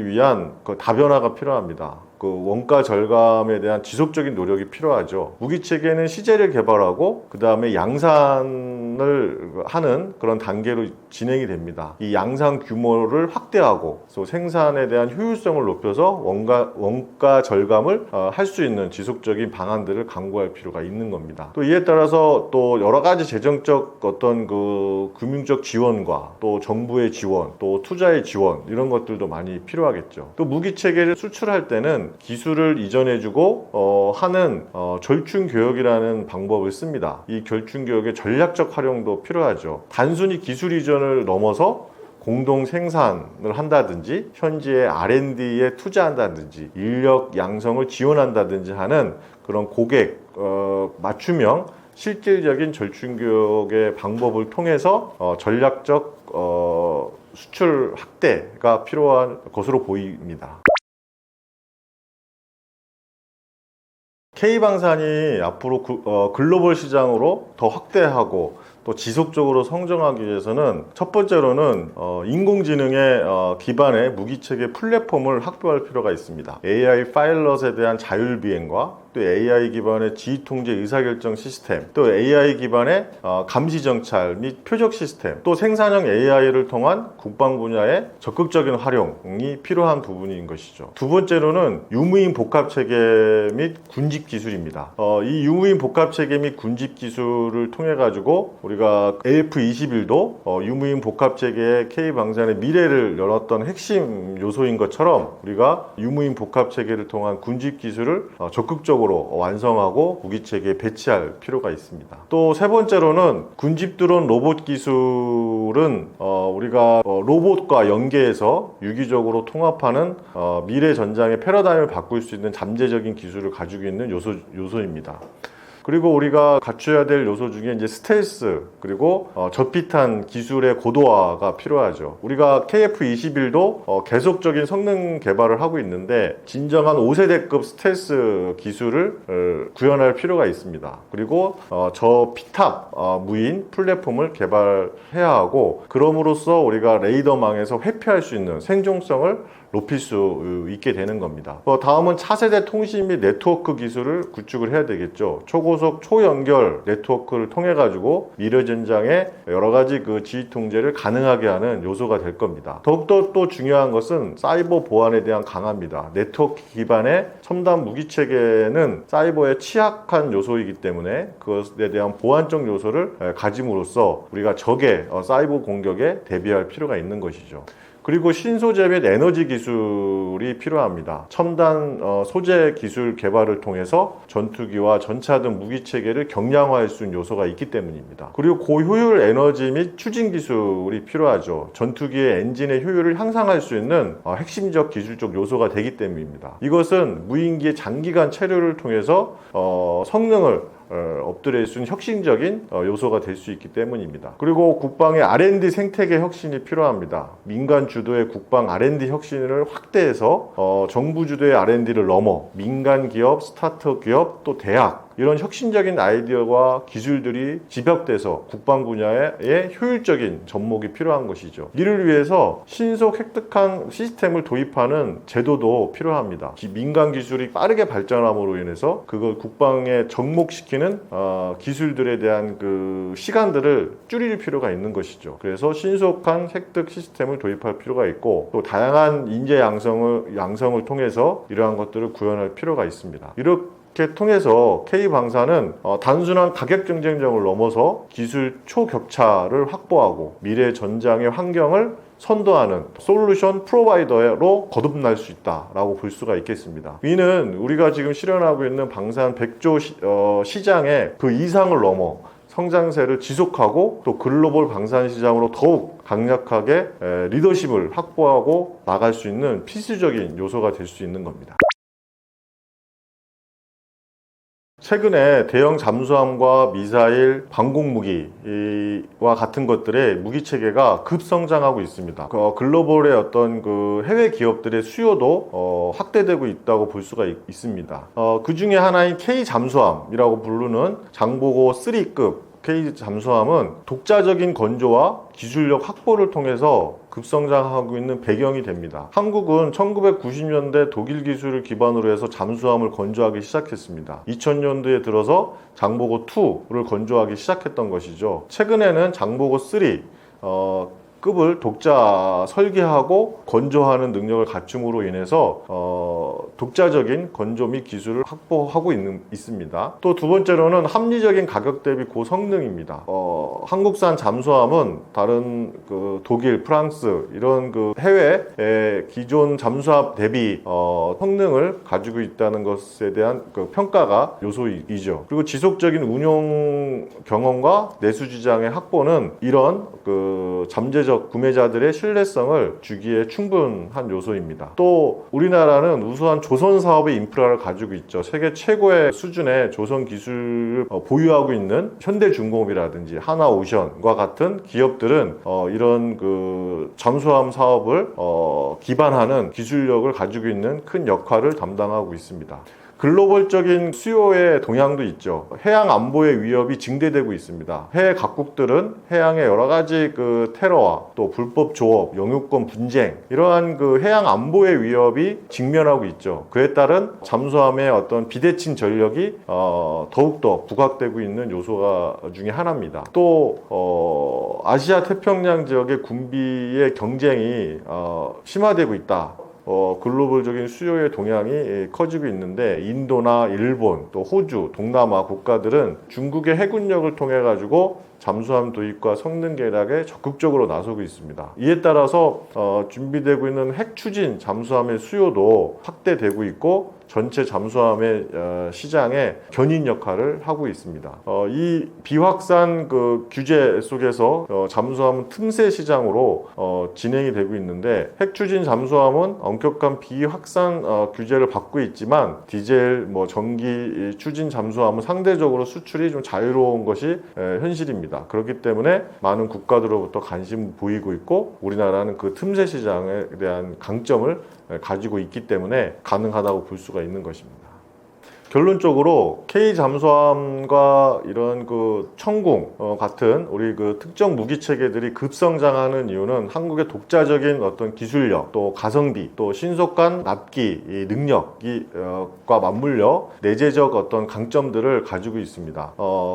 위한 그 다변화가 필요합니다. 그 원가 절감에 대한 지속적인 노력이 필요하죠. 무기체계는 시제를 개발하고 그 다음에 양산을 하는 그런 단계로 진행이 됩니다. 이 양산 규모를 확대하고 또 생산에 대한 효율성을 높여서 원가 절감을 할 수 있는 지속적인 방안들을 강구할 필요가 있는 겁니다. 또 이에 따라서 또 여러 가지 재정적 어떤 그 금융적 지원과 또 정부의 지원, 또 투자의 지원 이런 것들도 많이 필요하겠죠. 또 무기체계를 수출할 때는 기술을 이전해주고 하는 절충 교역이라는 방법을 씁니다. 이 절충 교역의 전략적 활용도 필요하죠. 단순히 기술 이전을 넘어서 공동 생산을 한다든지 현지의 R&D에 투자한다든지 인력 양성을 지원한다든지 하는 그런 고객 맞춤형 실질적인 절충 교역의 방법을 통해서 전략적 수출 확대가 필요한 것으로 보입니다. K방산이 앞으로 글로벌 시장으로 더 확대하고 또 지속적으로 성장하기 위해서는 첫 번째로는 인공지능의 기반의 무기체계 플랫폼을 확보할 필요가 있습니다. AI 파일럿에 대한 자율비행과 또 AI 기반의 지휘통제 의사결정 시스템, 또 AI 기반의 감시 정찰 및 표적 시스템, 또 생산형 AI를 통한 국방 분야의 적극적인 활용이 필요한 부분인 것이죠. 두 번째로는 유무인 복합체계 및 군집 기술입니다. 이 유무인 복합체계 및 군집 기술을 통해 가지고 우리가 AF-21도 유무인 복합체계의 K방산의 미래를 열었던 핵심 요소인 것처럼 우리가 유무인 복합체계를 통한 군집 기술을 적극적으로 완성하고 무기체계에 배치할 필요가 있습니다. 또 세 번째로는 군집 드론 로봇 기술은 우리가 로봇과 연계해서 유기적으로 통합하는 미래 전장의 패러다임을 바꿀 수 있는 잠재적인 기술을 가지고 있는 요소입니다. 그리고 우리가 갖춰야 될 요소 중에 이제 스텔스 그리고 저핏한 기술의 고도화가 필요하죠. 우리가 KF-21도 계속적인 성능 개발을 하고 있는데 진정한 5세대급 스텔스 기술을 구현할 필요가 있습니다. 그리고 저피탑 무인 플랫폼을 개발해야 하고 그럼으로써 우리가 레이더망에서 회피할 수 있는 생존성을 높일 수 있게 되는 겁니다. 다음은 차세대 통신 및 네트워크 기술을 구축을 해야 되겠죠. 초고속 초연결 네트워크를 통해 가지고 미래전장의 여러 가지 그 지휘 통제를 가능하게 하는 요소가 될 겁니다. 더욱더 또 중요한 것은 사이버 보안에 대한 강화입니다. 네트워크 기반의 첨단 무기 체계는 사이버에 취약한 요소이기 때문에 그것에 대한 보안적 요소를 가짐으로써 우리가 적의 사이버 공격에 대비할 필요가 있는 것이죠. 그리고 신소재 및 에너지 기술이 필요합니다. 첨단 소재 기술 개발을 통해서 전투기와 전차 등 무기 체계를 경량화할 수 있는 요소가 있기 때문입니다. 그리고 고효율 에너지 및 추진 기술이 필요하죠. 전투기의 엔진의 효율을 향상할 수 있는 핵심적 기술적 요소가 되기 때문입니다. 이것은 무인기의 장기간 체류를 통해서 성능을 업그레이드 수 있는 혁신적인 요소가 될 수 있기 때문입니다. 그리고 국방의 R&D 생태계 혁신이 필요합니다. 민간 주도의 국방 R&D 혁신을 확대해서 정부 주도의 R&D를 넘어 민간 기업, 스타트업 기업, 또 대학 이런 혁신적인 아이디어와 기술들이 집약돼서 국방 분야에 효율적인 접목이 필요한 것이죠. 이를 위해서 신속 획득한 시스템을 도입하는 제도도 필요합니다. 민간 기술이 빠르게 발전함으로 인해서 그걸 국방에 접목시키는 기술들에 대한 그 시간들을 줄일 필요가 있는 것이죠. 그래서 신속한 획득 시스템을 도입할 필요가 있고 또 다양한 인재 양성을 통해서 이러한 것들을 구현할 필요가 있습니다. 이렇게 통해서 K방사는 단순한 가격 경쟁력을 넘어서 기술 초격차를 확보하고 미래 전장의 환경을 선도하는 솔루션 프로바이더로 거듭날 수 있다라고 볼 수가 있겠습니다. 이는 우리가 지금 실현하고 있는 방산 100조 시장의 그 이상을 넘어 성장세를 지속하고 또 글로벌 방산 시장으로 더욱 강력하게 리더십을 확보하고 나갈 수 있는 필수적인 요소가 될 수 있는 겁니다. 최근에 대형 잠수함과 미사일, 방공무기와 같은 것들의 무기체계가 급성장하고 있습니다. 글로벌의 어떤 그 해외 기업들의 수요도 확대되고 있다고 볼 수가 있습니다. 그 중에 하나인 K 잠수함이라고 부르는 장보고 3급 K 잠수함은 독자적인 건조와 기술력 확보를 통해서 급성장하고 있는 배경이 됩니다. 한국은 1990년대 독일 기술을 기반으로 해서 잠수함을 건조하기 시작했습니다. 2000년도에 들어서 장보고 2를 건조하기 시작했던 것이죠. 최근에는 장보고 3 급을 독자 설계하고 건조하는 능력을 갖춤으로 인해서 독자적인 건조 및 기술을 확보하고 있습니다. 또 두 번째로는 합리적인 가격 대비 고성능입니다. 한국산 잠수함은 다른 그 독일, 프랑스 이런 그 해외의 기존 잠수함 대비 성능을 가지고 있다는 것에 대한 그 평가가 요소이죠. 그리고 지속적인 운용 경험과 내수지장의 확보는 이런 그 잠재적 구매자들의 신뢰성을 주기에 충분한 요소입니다. 또 우리나라는 우수한 조선 사업의 인프라를 가지고 있죠. 세계 최고의 수준의 조선 기술을 보유하고 있는 현대중공업이라든지 하나오션과 같은 기업들은 이런 그 잠수함 사업을 기반하는 기술력을 가지고 있는 큰 역할을 담당하고 있습니다. 글로벌적인 수요의 동향도 있죠. 해양 안보의 위협이 증대되고 있습니다. 해외 각국들은 해양의 여러 가지 그 테러와 또 불법 조업, 영유권 분쟁 이러한 그 해양 안보의 위협이 직면하고 있죠. 그에 따른 잠수함의 어떤 비대칭 전력이 더욱더 부각되고 있는 요소가 중에 하나입니다. 또 아시아 태평양 지역의 군비의 경쟁이 심화되고 있다. 글로벌적인 수요의 동향이 커지고 있는데 인도나 일본, 또 호주, 동남아 국가들은 중국의 해군력을 통해 가지고 잠수함 도입과 성능 개량에 적극적으로 나서고 있습니다. 이에 따라서 준비되고 있는 핵 추진 잠수함의 수요도 확대되고 있고 전체 잠수함의 시장에 견인 역할을 하고 있습니다. 이 비확산 그 규제 속에서 잠수함은 틈새 시장으로 진행이 되고 있는데 핵 추진 잠수함은 엄격한 비확산 규제를 받고 있지만 디젤, 전기 추진 잠수함은 상대적으로 수출이 좀 자유로운 것이 현실입니다. 그렇기 때문에 많은 국가들로부터 관심을 보이고 있고 우리나라는 그 틈새 시장에 대한 강점을 가지고 있기 때문에 가능하다고 볼 수가 있는 것입니다. 결론적으로 K 잠수함과 이런 그 천궁 같은 우리 그 특정 무기 체계들이 급성장하는 이유는 한국의 독자적인 어떤 기술력, 또 가성비, 또 신속한 납기 이 능력이 과 맞물려 내재적 어떤 강점들을 가지고 있습니다.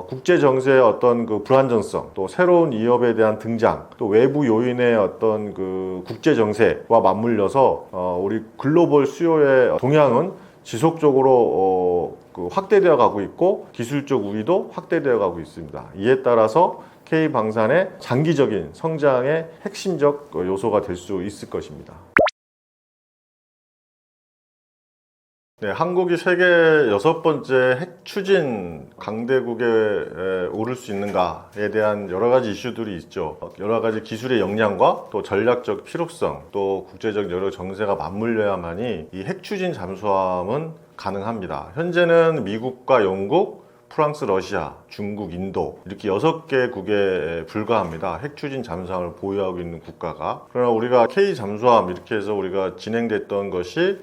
국제 정세의 어떤 그 불안정성, 또 새로운 위협에 대한 등장, 또 외부 요인의 어떤 그 국제 정세와 맞물려서 우리 글로벌 수요의 동향은 지속적으로 그 확대되어 가고 있고 기술적 우위도 확대되어 가고 있습니다. 이에 따라서 K방산의 장기적인 성장의 핵심적 요소가 될 수 있을 것입니다. 네, 한국이 세계 6번째 핵 추진 강대국에 오를 수 있는가에 대한 여러 가지 이슈들이 있죠. 여러 가지 기술의 역량과 또 전략적 필요성, 또 국제적 여러 정세가 맞물려야만이 이 핵 추진 잠수함은 가능합니다. 현재는 미국과 영국, 프랑스, 러시아, 중국, 인도 이렇게 6개국에 불과합니다. 핵 추진 잠수함을 보유하고 있는 국가가. 그러나 우리가 K 잠수함 이렇게 해서 우리가 진행됐던 것이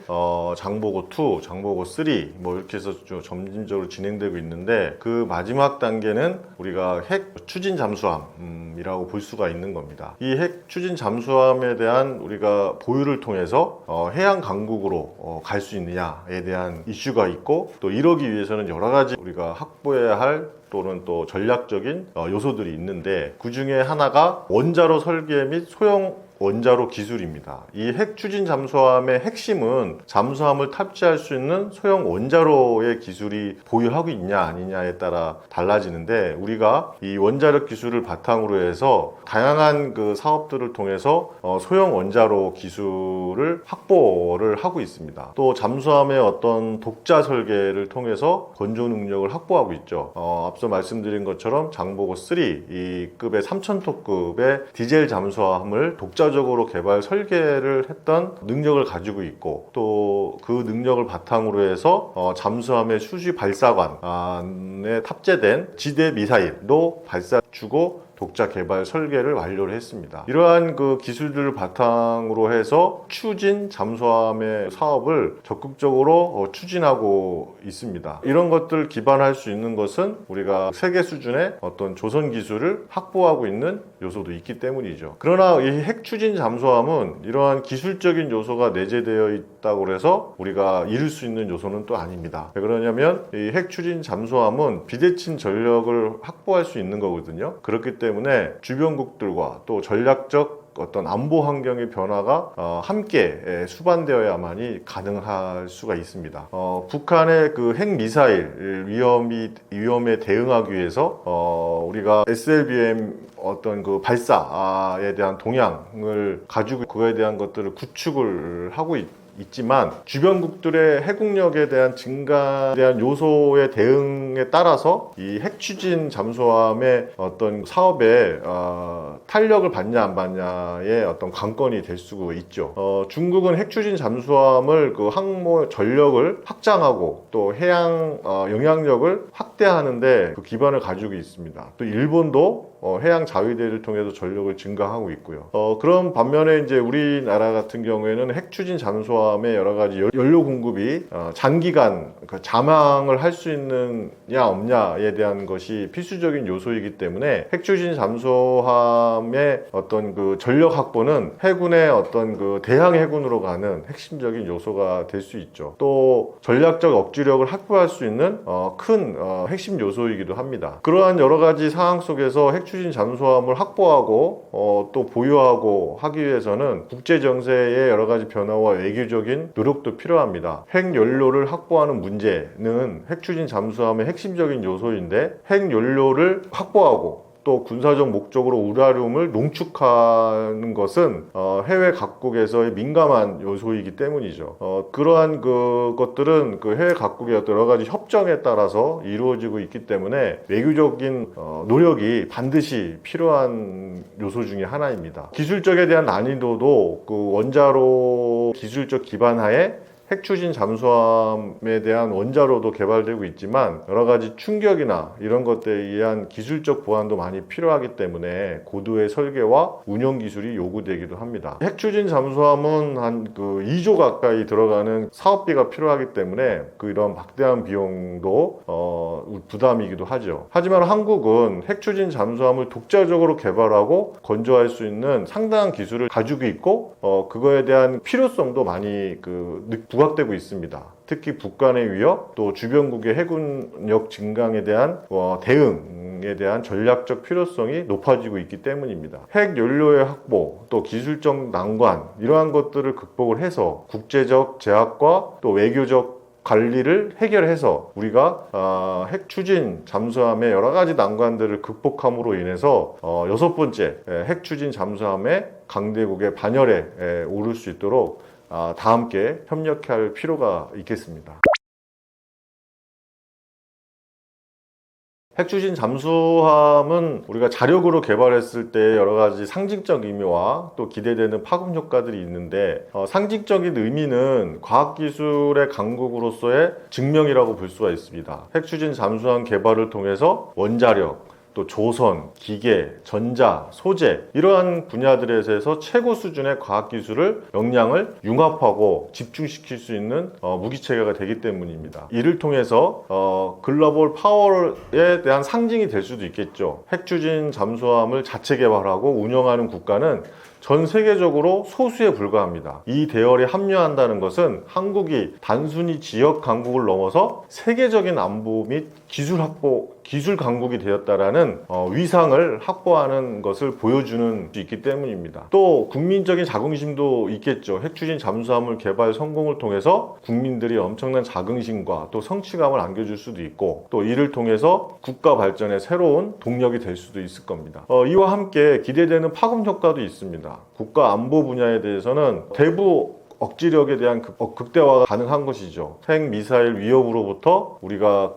장보고 2, 장보고 3 뭐 이렇게 해서 좀 점진적으로 진행되고 있는데 그 마지막 단계는 우리가 핵 추진 잠수함이라고 볼 수가 있는 겁니다. 이 핵 추진 잠수함에 대한 우리가 보유를 통해서 해양 강국으로 갈 수 있느냐에 대한 이슈가 있고 또 이러기 위해서는 여러 가지 우리가 확보해야 할 또는 또 전략적인 요소들이 있는데 그 중에 하나가 원자로 설계 및 소형 원자로 기술입니다. 이 핵 추진 잠수함의 핵심은 잠수함을 탑재할 수 있는 소형 원자로의 기술이 보유하고 있냐 아니냐에 따라 달라지는데 우리가 이 원자력 기술을 바탕으로 해서 다양한 그 사업들을 통해서 소형 원자로 기술을 확보를 하고 있습니다. 또 잠수함의 어떤 독자 설계를 통해서 건조 능력을 확보하고 있죠. 앞서 말씀드린 것처럼 장보고 3 이 급의 3000톤급의 디젤 잠수함을 독자적으로 개발 설계를 했던 능력을 가지고 있고 또 그 능력을 바탕으로 해서 잠수함의 수지 발사관에 탑재된 지대 미사일도 발사주고 독자 개발 설계를 완료를 했습니다. 이러한 그 기술들을 바탕으로 해서 추진 잠수함의 사업을 적극적으로 추진하고 있습니다. 이런 것들을 기반할 수 있는 것은 우리가 세계 수준의 어떤 조선 기술을 확보하고 있는 요소도 있기 때문이죠. 그러나 이 핵 추진 잠수함은 이러한 기술적인 요소가 내재되어 있다고 해서 우리가 이룰 수 있는 요소는 또 아닙니다. 왜 그러냐면 이 핵 추진 잠수함은 비대칭 전력을 확보할 수 있는 거거든요. 그렇기 때문에 주변국들과 또 전략적 어떤 안보 환경의 변화가 함께 수반되어야만이 가능할 수가 있습니다. 북한의 그 핵미사일 위험에 대응하기 위해서 우리가 SLBM 어떤 그 발사에 대한 동향을 가지고 그거에 대한 것들을 구축을 하고 있지만 주변국들의 해국력에 대한 증가에 대한 요소의 대응에 따라서 이 핵 추진 잠수함의 어떤 사업에 탄력을 받냐 안 받냐의 어떤 관건이 될 수가 있죠. 중국은 핵 추진 잠수함을 그 항모 전력을 확장하고 또 해양 영향력을 확대하는데 그 기반을 가지고 있습니다. 또 일본도 해양 자위대를 통해서 전력을 증강하고 있고요. 그런 반면에 이제 우리나라 같은 경우에는 핵 추진 잠수함의 여러 가지 연료 공급이 장기간 잠항을 할 수 있느냐 없냐에 대한 것이 필수적인 요소이기 때문에 핵 추진 잠수함의 어떤 그 전력 확보는 해군의 어떤 그 대항 해군으로 가는 핵심적인 요소가 될 수 있죠. 또 전략적 억지력을 확보할 수 있는 큰 핵심 요소이기도 합니다. 그러한 여러 가지 상황 속에서 핵 추진 잠수함을 확보하고 또 보유하고 하기 위해서는 국제 정세의 여러 가지 변화와 외교적인 노력도 필요합니다. 핵 연료를 확보하는 문제는 핵 추진 잠수함의 핵심적인 요소인데 핵 연료를 확보하고 또 군사적 목적으로 우라늄을 농축하는 것은 해외 각국에서의 민감한 요소이기 때문이죠. 그러한 것들은 그 해외 각국의 어떤 여러 가지 협정에 따라서 이루어지고 있기 때문에 외교적인 노력이 반드시 필요한 요소 중에 하나입니다. 기술적에 대한 난이도도 그 원자로 기술적 기반 하에 핵 추진 잠수함에 대한 원자로도 개발되고 있지만 여러 가지 충격이나 이런 것들에 의한 기술적 보완도 많이 필요하기 때문에 고도의 설계와 운영 기술이 요구되기도 합니다. 핵 추진 잠수함은 한 2조 가까이 들어가는 사업비가 필요하기 때문에 이런 막대한 비용도 부담이기도 하죠. 하지만 한국은 핵 추진 잠수함을 독자적으로 개발하고 건조할 수 있는 상당한 기술을 가지고 있고 그거에 대한 필요성도 많이 부각되고 있습니다. 특히 북한의 위협, 또 주변국의 해군력 증강에 대한 대응에 대한 전략적 필요성이 높아지고 있기 때문입니다. 핵 연료의 확보, 또 기술적 난관 이러한 것들을 극복을 해서 국제적 제약과 또 외교적 관리를 해결해서 우리가 핵 추진 잠수함의 여러 가지 난관들을 극복함으로 인해서 6번째 핵 추진 잠수함의 강대국의 반열에 오를 수 있도록 다 함께 협력할 필요가 있겠습니다. 핵 추진 잠수함은 우리가 자력으로 개발했을 때 여러 가지 상징적 의미와 또 기대되는 파급 효과들이 있는데 상징적인 의미는 과학기술의 강국으로서의 증명이라고 볼 수가 있습니다. 핵 추진 잠수함 개발을 통해서 원자력, 또 조선, 기계, 전자, 소재 이러한 분야들에서 최고 수준의 과학기술을 역량을 융합하고 집중시킬 수 있는 무기체계가 되기 때문입니다. 이를 통해서 글로벌 파워에 대한 상징이 될 수도 있겠죠. 핵 추진 잠수함을 자체 개발하고 운영하는 국가는 전 세계적으로 소수에 불과합니다. 이 대열에 합류한다는 것은 한국이 단순히 지역 강국을 넘어서 세계적인 안보 및 기술 강국이 되었다라는 위상을 확보하는 것을 보여주는 수 있기 때문입니다. 또 국민적인 자긍심도 있겠죠. 핵 추진 잠수함을 개발 성공을 통해서 국민들이 엄청난 자긍심과 또 성취감을 안겨줄 수도 있고 또 이를 통해서 국가 발전의 새로운 동력이 될 수도 있을 겁니다. 이와 함께 기대되는 파급 효과도 있습니다. 국가 안보 분야에 대해서는 대부 억지력에 대한 극대화가 가능한 것이죠. 핵 미사일 위협으로부터 우리가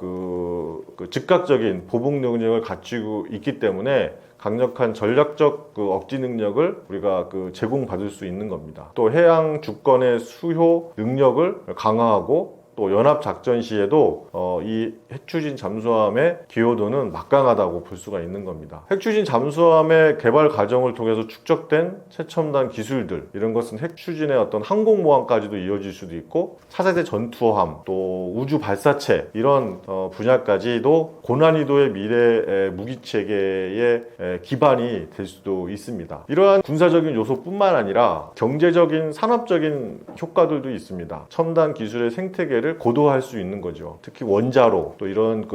즉각적인 보복 능력을 갖추고 있기 때문에 강력한 전략적 억지 능력을 우리가 제공받을 수 있는 겁니다. 또 해양 주권의 수효 능력을 강화하고 또 연합작전 시에도 이 핵추진 잠수함의 기여도는 막강하다고 볼 수가 있는 겁니다. 핵추진 잠수함의 개발 과정을 통해서 축적된 최첨단 기술들 이런 것은 핵추진의 어떤 항공모함까지도 이어질 수도 있고 차세대 전투함 또 우주 발사체 이런 분야까지도 고난이도의 미래 무기체계의 기반이 될 수도 있습니다. 이러한 군사적인 요소뿐만 아니라 경제적인 산업적인 효과들도 있습니다. 첨단 기술의 생태계를 고도화할 수 있는 거죠. 특히 원자로 또 이런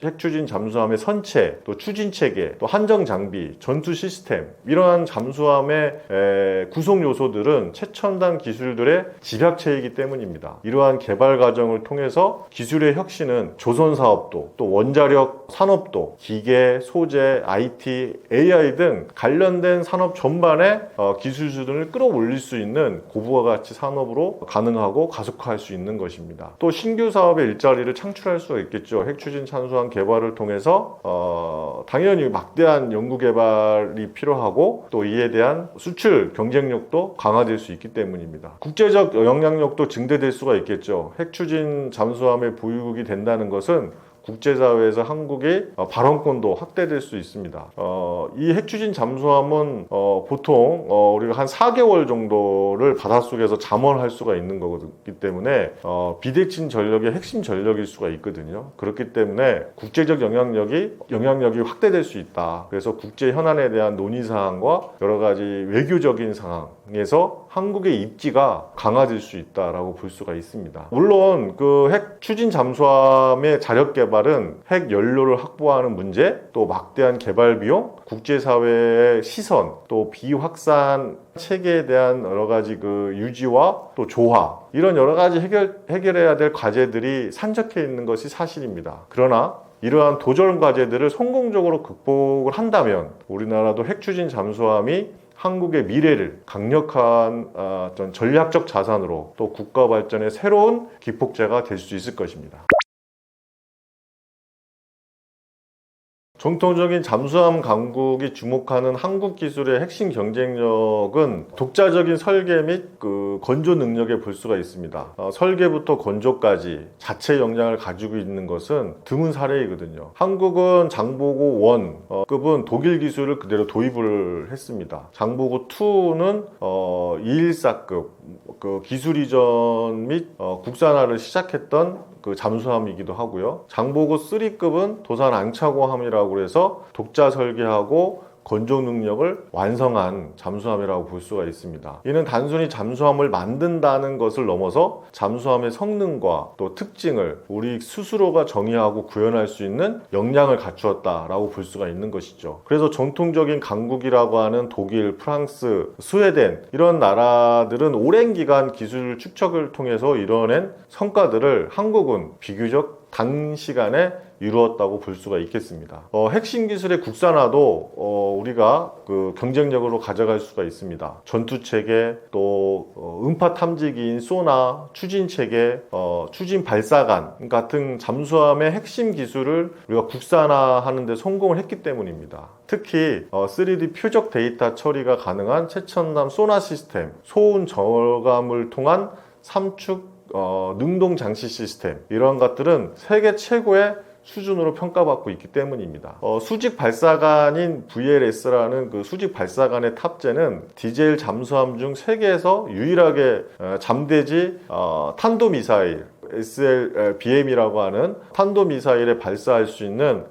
핵추진 잠수함의 선체 또 추진 체계 또 한정 장비 전투 시스템 이러한 잠수함의 구성 요소들은 최첨단 기술들의 집약체이기 때문입니다. 이러한 개발 과정을 통해서 기술의 혁신은 조선 사업도 또 원자력 산업도 기계 소재 IT AI 등 관련된 산업 전반의 기술 수준을 끌어올릴 수 있는 고부가 가치 산업으로 가능하고 가속화할 수 있는 것입니다. 또 신규 사업의 일자리를 창출할 수가 있겠죠. 핵추진 잠수함 개발을 통해서 당연히 막대한 연구 개발이 필요하고 또 이에 대한 수출 경쟁력도 강화될 수 있기 때문입니다. 국제적 영향력도 증대될 수가 있겠죠. 핵추진 잠수함의 보유국이 된다는 것은 국제사회에서 한국의 발언권도 확대될 수 있습니다. 이 핵추진 잠수함은 보통 우리가 한 4개월 정도를 바닷속에서 잠원할 수가 있는 거기 때문에 비대칭 전력의 핵심 전력일 수가 있거든요. 그렇기 때문에 국제적 영향력이 확대될 수 있다. 그래서 국제 현안에 대한 논의사항과 여러 가지 외교적인 상황에서 한국의 입지가 강화될 수 있다라고 볼 수가 있습니다. 물론 핵 추진 잠수함의 자력 개발은 핵 연료를 확보하는 문제, 또 막대한 개발 비용, 국제사회의 시선, 또 비확산 체계에 대한 여러 가지 유지와 또 조화 이런 여러 가지 해결해야 될 과제들이 산적해 있는 것이 사실입니다. 그러나 이러한 도전 과제들을 성공적으로 극복을 한다면 우리나라도 핵 추진 잠수함이 한국의 미래를 강력한 어떤 전략적 자산으로 또 국가 발전의 새로운 기폭제가 될 수 있을 것입니다. 정통적인 잠수함 강국이 주목하는 한국 기술의 핵심 경쟁력은 독자적인 설계 및 건조 능력에 볼 수가 있습니다. 설계부터 건조까지 자체 역량을 가지고 있는 것은 드문 사례이거든요. 한국은 장보고 1급은 독일 기술을 그대로 도입을 했습니다. 장보고 2는 214급 기술 이전 및 국산화를 시작했던 잠수함이기도 하고요. 장보고 3급은 도산 앙차고함이라고 해서 독자 설계하고 건조 능력을 완성한 잠수함이라고 볼 수가 있습니다. 이는 단순히 잠수함을 만든다는 것을 넘어서 잠수함의 성능과 또 특징을 우리 스스로가 정의하고 구현할 수 있는 역량을 갖추었다라고 볼 수가 있는 것이죠. 그래서 정통적인 강국이라고 하는 독일, 프랑스, 스웨덴 이런 나라들은 오랜 기간 기술 축적을 통해서 이뤄낸 성과들을 한국은 비교적 단시간에 이루었다고 볼 수가 있겠습니다. 핵심 기술의 국산화도 우리가 경쟁력으로 가져갈 수가 있습니다. 전투체계, 또 음파 탐지기인 소나, 추진체계, 추진 발사관 같은 잠수함의 핵심 기술을 우리가 국산화하는 데 성공을 했기 때문입니다. 특히 3D 표적 데이터 처리가 가능한 최첨단 소나 시스템, 소음 저감을 통한 삼축 능동 장치 시스템, 이러한 것들은 세계 최고의 수준으로 평가받고 있기 때문입니다. 수직 발사관인 VLS라는 수직 발사관의 탑재는 디젤 잠수함 중 세계에서 유일하게 잠대지 탄도미사일 SLBM이라고 하는 탄도미사일에 발사할 수 있는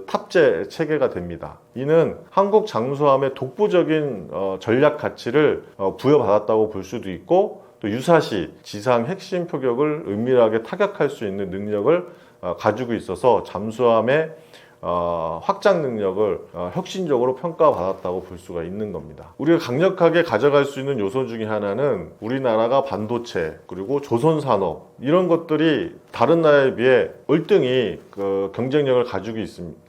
탑재 체계가 됩니다. 이는 한국 잠수함의 독보적인 전략 가치를 부여받았다고 볼 수도 있고, 또 유사시 지상 핵심 표격을 은밀하게 타격할 수 있는 능력을 가지고 있어서 잠수함의 확장 능력을 혁신적으로 평가받았다고 볼 수가 있는 겁니다. 우리가 강력하게 가져갈 수 있는 요소 중에 하나는 우리나라가 반도체 그리고 조선산업 이런 것들이 다른 나라에 비해 월등히 경쟁력을 가지고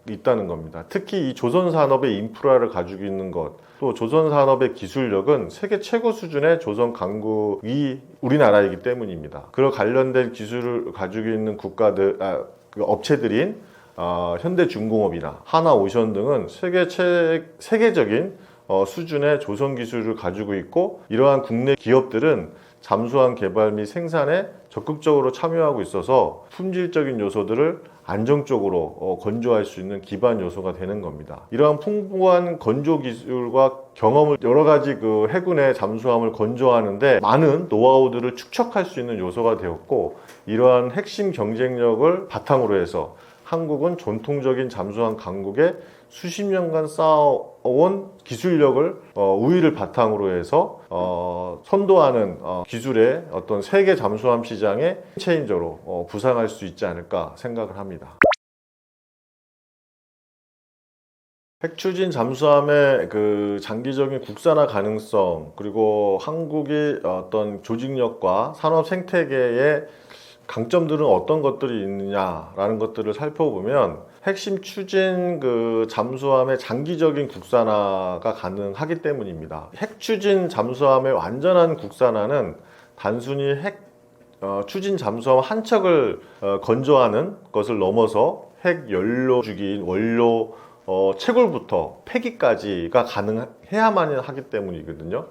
있다는 겁니다. 특히 이 조선산업의 인프라를 가지고 있는 것, 또 조선산업의 기술력은 세계 최고 수준의 조선 강국이 우리나라이기 때문입니다. 그런 관련된 기술을 가지고 있는 국가들, 업체들인 현대중공업이나 하나오션 등은 세계적인 수준의 조선 기술을 가지고 있고, 이러한 국내 기업들은 잠수함 개발 및 생산에 적극적으로 참여하고 있어서 품질적인 요소들을 안정적으로 건조할 수 있는 기반 요소가 되는 겁니다. 이러한 풍부한 건조 기술과 경험을 여러 가지 해군의 잠수함을 건조하는데 많은 노하우들을 축적할 수 있는 요소가 되었고, 이러한 핵심 경쟁력을 바탕으로 해서 한국은 전통적인 잠수함 강국에 수십 년간 쌓아온 기술력을 우위를 바탕으로 해서 선도하는 기술의 어떤 세계 잠수함 시장의 체인저로 부상할 수 있지 않을까 생각을 합니다. 핵추진 잠수함의 장기적인 국산화 가능성, 그리고 한국의 어떤 조직력과 산업 생태계의 강점들은 어떤 것들이 있느냐라는 것들을 살펴보면, 핵심 추진 잠수함의 장기적인 국산화가 가능하기 때문입니다. 핵추진 잠수함의 완전한 국산화는 단순히 추진 잠수함 한 척을 건조하는 것을 넘어서 핵 연료 주기인 원료 채굴부터 폐기까지가 가능해야만 하기 때문이거든요.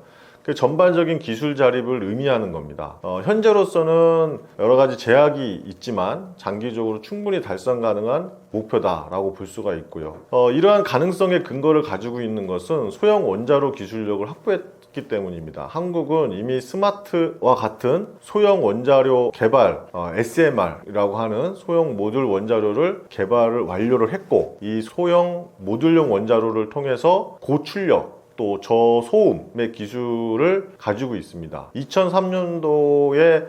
전반적인 기술 자립을 의미하는 겁니다. 현재로서는 여러 가지 제약이 있지만 장기적으로 충분히 달성 가능한 목표다라고 볼 수가 있고요. 이러한 가능성의 근거를 가지고 있는 것은 소형 원자로 기술력을 확보했기 때문입니다. 한국은 이미 스마트와 같은 소형 원자료 개발, SMR이라고 하는 소형 모듈 원자료를 개발을 완료를 했고, 이 소형 모듈형 원자로를 통해서 고출력 또 저소음의 기술을 가지고 있습니다. 2003년도에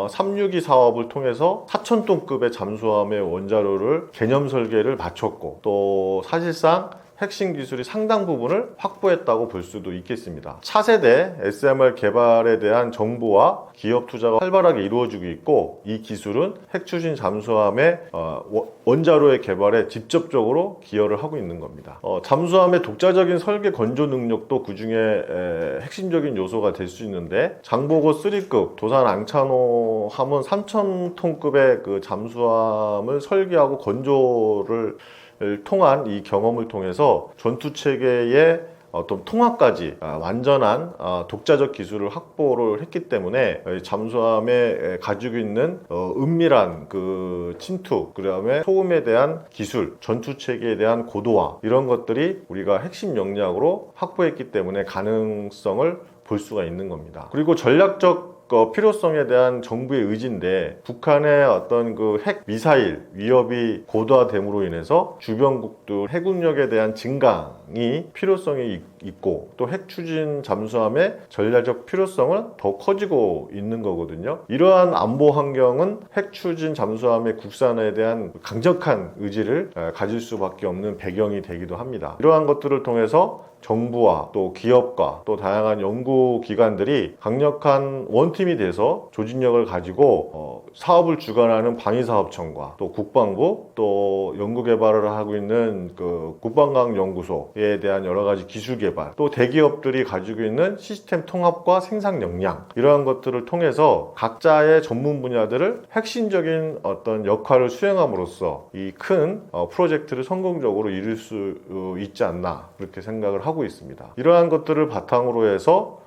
362 사업을 통해서 4,000톤급의 잠수함의 원자로를 개념 설계를 마쳤고, 또 사실상 핵심 기술이 상당 부분을 확보했다고 볼 수도 있겠습니다. 차세대 SMR 개발에 대한 정보와 기업 투자가 활발하게 이루어지고 있고, 이 기술은 핵추진 잠수함의 원자로의 개발에 직접적으로 기여를 하고 있는 겁니다. 잠수함의 독자적인 설계 건조 능력도 그 중에 핵심적인 요소가 될 수 있는데, 장보고 3급 도산 앙차노함은 3,000톤급의 잠수함을 설계하고 건조를 통한 이 경험을 통해서 전투 체계의 어떤 통합까지 완전한 독자적 기술을 확보를 했기 때문에 잠수함에 가지고 있는 은밀한 그 침투, 그다음에 소음에 대한 기술, 전투 체계에 대한 고도화, 이런 것들이 우리가 핵심 역량으로 확보했기 때문에 가능성을 볼 수가 있는 겁니다. 그리고 전략적 필요성에 대한 정부의 의지인데, 북한의 어떤 그 핵 미사일 위협이 고도화됨으로 인해서 주변국들 해군력에 대한 증강이 필요성이 있고, 또 핵 추진 잠수함의 전략적 필요성은 더 커지고 있는 거거든요. 이러한 안보 환경은 핵 추진 잠수함의 국산화에 대한 강력한 의지를 가질 수밖에 없는 배경이 되기도 합니다. 이러한 것들을 통해서 정부와 또 기업과 또 다양한 연구기관들이 강력한 원팀이 돼서 조직력을 가지고 사업을 주관하는 방위사업청과 또 국방부, 또 연구개발을 하고 있는 그 국방과학연구소에 대한 여러 가지 기술 개발, 또 대기업들이 가지고 있는 시스템 통합과 생산 역량, 이러한 것들을 통해서 각자의 전문 분야들을 핵심적인 어떤 역할을 수행함으로써 이 큰 프로젝트를 성공적으로 이룰 수 있지 않나, 그렇게 생각을 하고 있습니다. 이러한 것들을 바탕으로 해서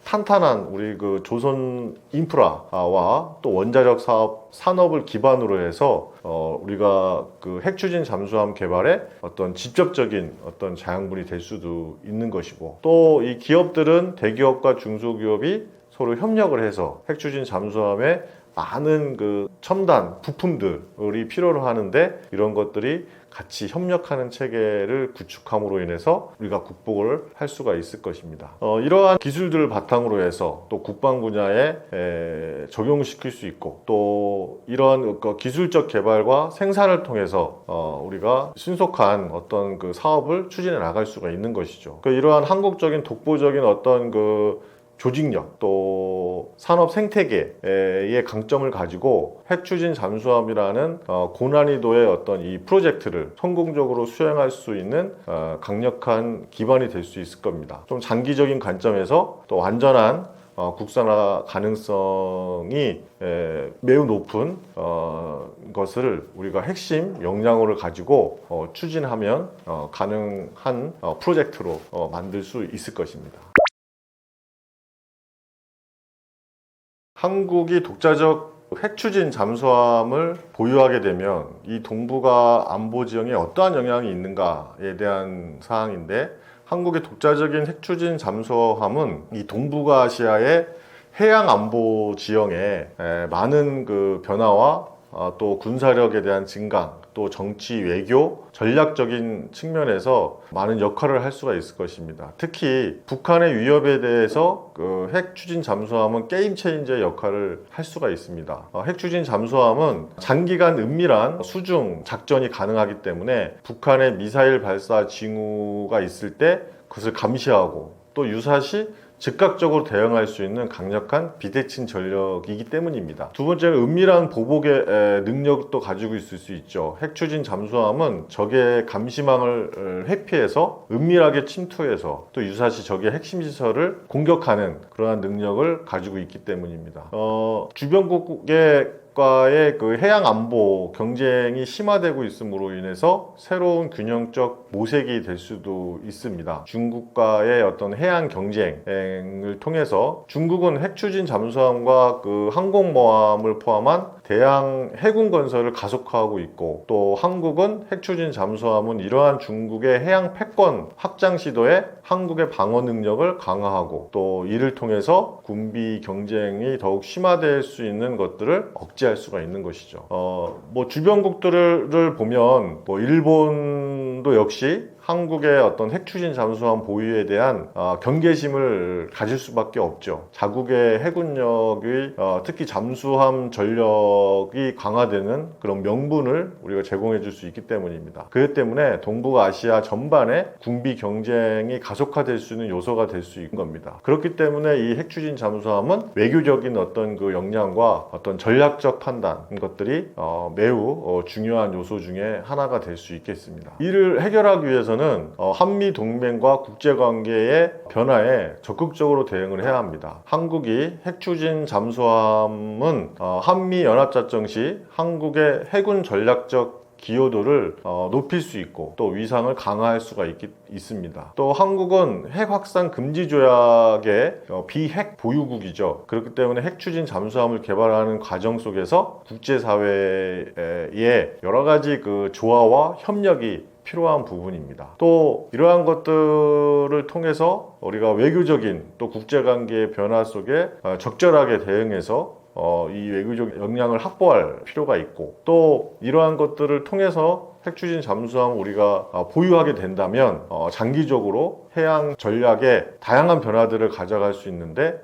탄탄한 우리 그 조선 인프라와 또 원자력 사업 산업을 기반으로 해서 우리가 그 핵 추진 잠수함 개발에 어떤 직접적인 어떤 자양분이 될 수도 있는 것이고, 또 이 기업들은 대기업과 중소기업이 서로 협력을 해서 핵 추진 잠수함에 많은 그 첨단 부품들이 필요로 하는데, 이런 것들이 같이 협력하는 체계를 구축함으로 인해서 우리가 극복을 할 수가 있을 것입니다. 이러한 기술들을 바탕으로 해서 또 국방 분야에 적용시킬 수 있고, 또 이러한 기술적 개발과 생산을 통해서 우리가 신속한 어떤 그 사업을 추진해 나갈 수가 있는 것이죠. 이러한 한국적인 독보적인 어떤 그 조직력, 또 산업 생태계의 강점을 가지고 핵 추진 잠수함이라는 고난이도의 어떤 이 프로젝트를 성공적으로 수행할 수 있는 강력한 기반이 될 수 있을 겁니다. 좀 장기적인 관점에서 또 완전한 국산화 가능성이 매우 높은 것을 우리가 핵심 역량을 가지고 추진하면 가능한 프로젝트로 만들 수 있을 것입니다. 한국이 독자적 핵 추진 잠수함을 보유하게 되면 이 동북아 안보 지형에 어떠한 영향이 있는가에 대한 사항인데, 한국의 독자적인 핵 추진 잠수함은 이 동북아시아의 해양 안보 지형에 많은 그 변화와 또 군사력에 대한 증강, 또 정치, 외교, 전략적인 측면에서 많은 역할을 할 수가 있을 것입니다. 특히 북한의 위협에 대해서 그 핵 추진 잠수함은 게임 체인저의 역할을 할 수가 있습니다. 핵 추진 잠수함은 장기간 은밀한 수중 작전이 가능하기 때문에 북한의 미사일 발사 징후가 있을 때 그것을 감시하고, 또 유사시 즉각적으로 대응할 수 있는 강력한 비대칭 전력이기 때문입니다. 두 번째는 은밀한 보복의 능력도 가지고 있을 수 있죠. 핵 추진 잠수함은 적의 감시망을 회피해서 은밀하게 침투해서 또 유사시 적의 핵심 시설을 공격하는 그러한 능력을 가지고 있기 때문입니다. 주변국의 과의 그 해양 안보 경쟁이 심화되고 있음으로 인해서 새로운 균형적 모색이 될 수도 있습니다. 중국과의 어떤 해양 경쟁을 통해서 중국은 핵 추진 잠수함과 그 항공모함을 포함한 대양 해군 건설을 가속화하고 있고, 또 한국은 핵 추진 잠수함은 이러한 중국의 해양 패권 확장 시도에 한국의 방어 능력을 강화하고, 또 이를 통해서 군비 경쟁이 더욱 심화될 수 있는 것들을 억제할 수가 있는 것이죠. 주변국들을 보면 일본도 역시 한국의 어떤 핵 추진 잠수함 보유에 대한 경계심을 가질 수밖에 없죠. 자국의 해군력이 특히 잠수함 전력이 강화되는 그런 명분을 우리가 제공해 줄 수 있기 때문입니다. 그렇기 때문에 동북아시아 전반에 군비 경쟁이 가속화될 수 있는 요소가 될 수 있는 겁니다. 그렇기 때문에 이 핵 추진 잠수함은 외교적인 어떤 그 역량과 어떤 전략적 판단 것들이 매우 중요한 요소 중에 하나가 될 수 있겠습니다. 이를 해결하기 위해서는 한미 동맹과 국제관계의 변화에 적극적으로 대응을 해야 합니다. 한국이 핵 추진 잠수함은 한미 연합작전 시 한국의 해군 전략적 기여도를 높일 수 있고 또 위상을 강화할 수가 있습니다. 또 한국은 핵 확산 금지 조약의 비핵 보유국이죠. 그렇기 때문에 핵 추진 잠수함을 개발하는 과정 속에서 국제사회의 여러 가지 그 조화와 협력이 필요한 부분입니다. 또 이러한 것들을 통해서 우리가 외교적인 또 국제관계의 변화 속에 적절하게 대응해서 이 외교적 역량을 확보할 필요가 있고, 또 이러한 것들을 통해서 핵추진 잠수함 우리가 보유하게 된다면 장기적으로 해양 전략에 다양한 변화들을 가져갈 수 있는데,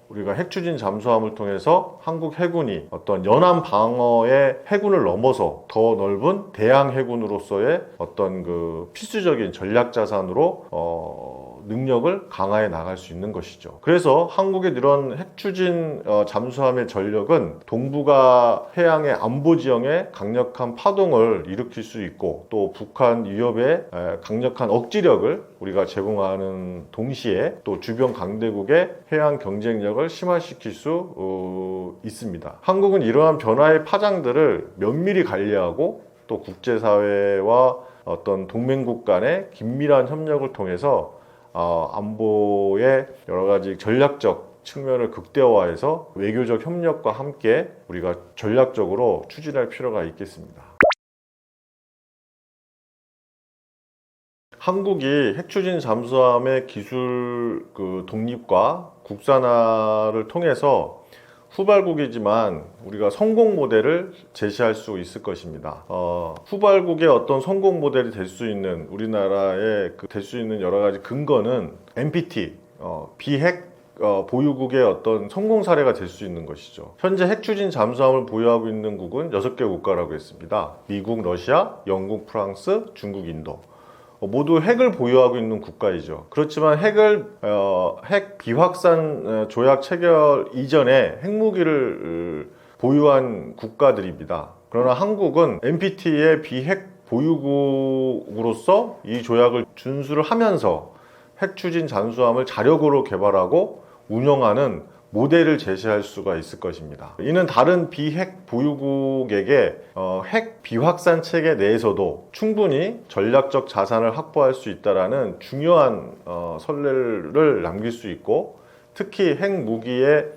우리가 핵추진 잠수함을 통해서 한국 해군이 어떤 연안 방어의 해군을 넘어서 더 넓은 대양 해군으로서의 어떤 그 필수적인 전략 자산으로 능력을 강화해 나갈 수 있는 것이죠. 그래서 한국의 이런 핵추진 잠수함의 전력은 동북아 해양의 안보 지형에 강력한 파동을 일으킬 수 있고, 또 북한 위협에 강력한 억지력을 우리가 제공하는 동시에 또 주변 강대국의 해양 경쟁력을 심화시킬 수 있습니다. 한국은 이러한 변화의 파장들을 면밀히 관리하고 또 국제사회와 어떤 동맹국 간의 긴밀한 협력을 통해서 안보의 여러 가지 전략적 측면을 극대화해서 외교적 협력과 함께 우리가 전략적으로 추진할 필요가 있겠습니다. 한국이 핵추진 잠수함의 기술 독립과 국산화를 통해서 후발국이지만 우리가 성공 모델을 제시할 수 있을 것입니다. 후발국의 어떤 성공 모델이 될 수 있는, 우리나라에 될 수 있는 여러 가지 근거는 NPT, 비핵 보유국의 어떤 성공 사례가 될 수 있는 것이죠. 현재 핵추진 잠수함을 보유하고 있는 국은 6개 국가라고 했습니다. 미국, 러시아, 영국, 프랑스, 중국, 인도. 모두 핵을 보유하고 있는 국가이죠. 그렇지만 핵 비확산 조약 체결 이전에 핵무기를 보유한 국가들입니다. 그러나 한국은 NPT의 비핵 보유국으로서 이 조약을 준수를 하면서 핵 추진 잠수함을 자력으로 개발하고 운영하는 모델을 제시할 수가 있을 것입니다. 이는 다른 비핵 보유국에게 핵 비확산 체계 내에서도 충분히 전략적 자산을 확보할 수 있다는 중요한 선례를 남길 수 있고, 특히 핵무기를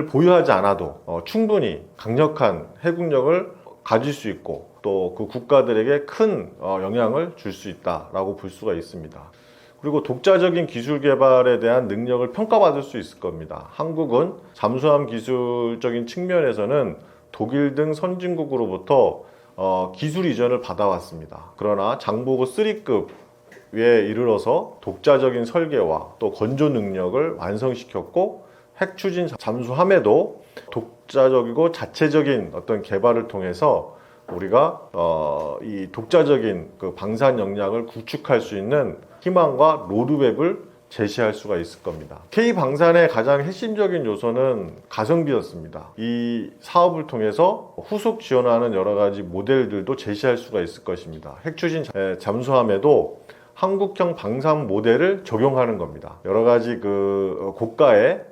보유하지 않아도 충분히 강력한 해군력을 가질 수 있고 또 그 국가들에게 큰 영향을 줄 수 있다라고 볼 수가 있습니다. 그리고 독자적인 기술 개발에 대한 능력을 평가받을 수 있을 겁니다. 한국은 잠수함 기술적인 측면에서는 독일 등 선진국으로부터 기술 이전을 받아왔습니다. 그러나 장보고 3급에 이르러서 독자적인 설계와 또 건조 능력을 완성시켰고, 핵 추진 잠수함에도 독자적이고 자체적인 어떤 개발을 통해서 우리가 이 독자적인 그 방산 역량을 구축할 수 있는 희망과 로드맵을 제시할 수가 있을 겁니다. K방산의 가장 핵심적인 요소는 가성비였습니다. 이 사업을 통해서 후속 지원하는 여러 가지 모델들도 제시할 수가 있을 것입니다. 핵추진 잠수함에도 한국형 방산 모델을 적용하는 겁니다. 여러 가지 그 고가의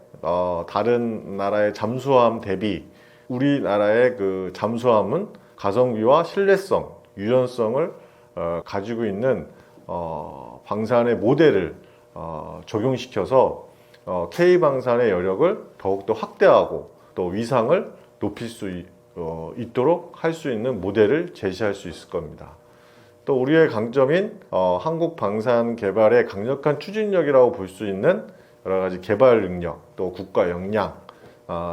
다른 나라의 잠수함 대비 우리나라의 그 잠수함은 가성비와 신뢰성, 유연성을 가지고 있는 방산의 모델을 적용시켜서 K방산의 여력을 더욱더 확대하고 또 위상을 높일 수 있도록 할 수 있는 모델을 제시할 수 있을 겁니다. 또 우리의 강점인 한국 방산 개발의 강력한 추진력이라고 볼 수 있는 여러 가지 개발 능력, 또 국가 역량,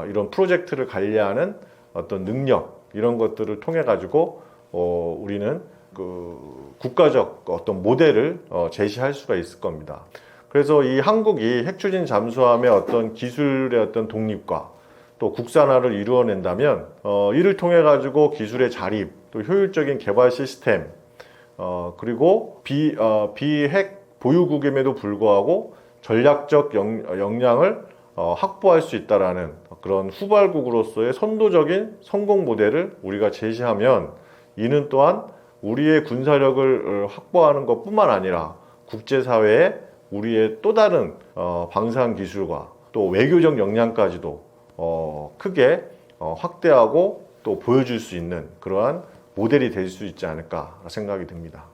이런 프로젝트를 관리하는 어떤 능력, 이런 것들을 통해 가지고 우리는 그 국가적 어떤 모델을 제시할 수가 있을 겁니다. 그래서 이 한국이 핵추진 잠수함의 어떤 기술의 어떤 독립과 또 국산화를 이루어낸다면 이를 통해 가지고 기술의 자립, 또 효율적인 개발 시스템, 그리고 비핵 보유국임에도 불구하고 전략적 역량을 확보할 수 있다라는 그런 후발국으로서의 선도적인 성공 모델을 우리가 제시하면, 이는 또한 우리의 군사력을 확보하는 것뿐만 아니라 국제사회에 우리의 또 다른 방산 기술과 또 외교적 역량까지도 크게 확대하고 또 보여줄 수 있는 그러한 모델이 될 수 있지 않을까 생각이 듭니다.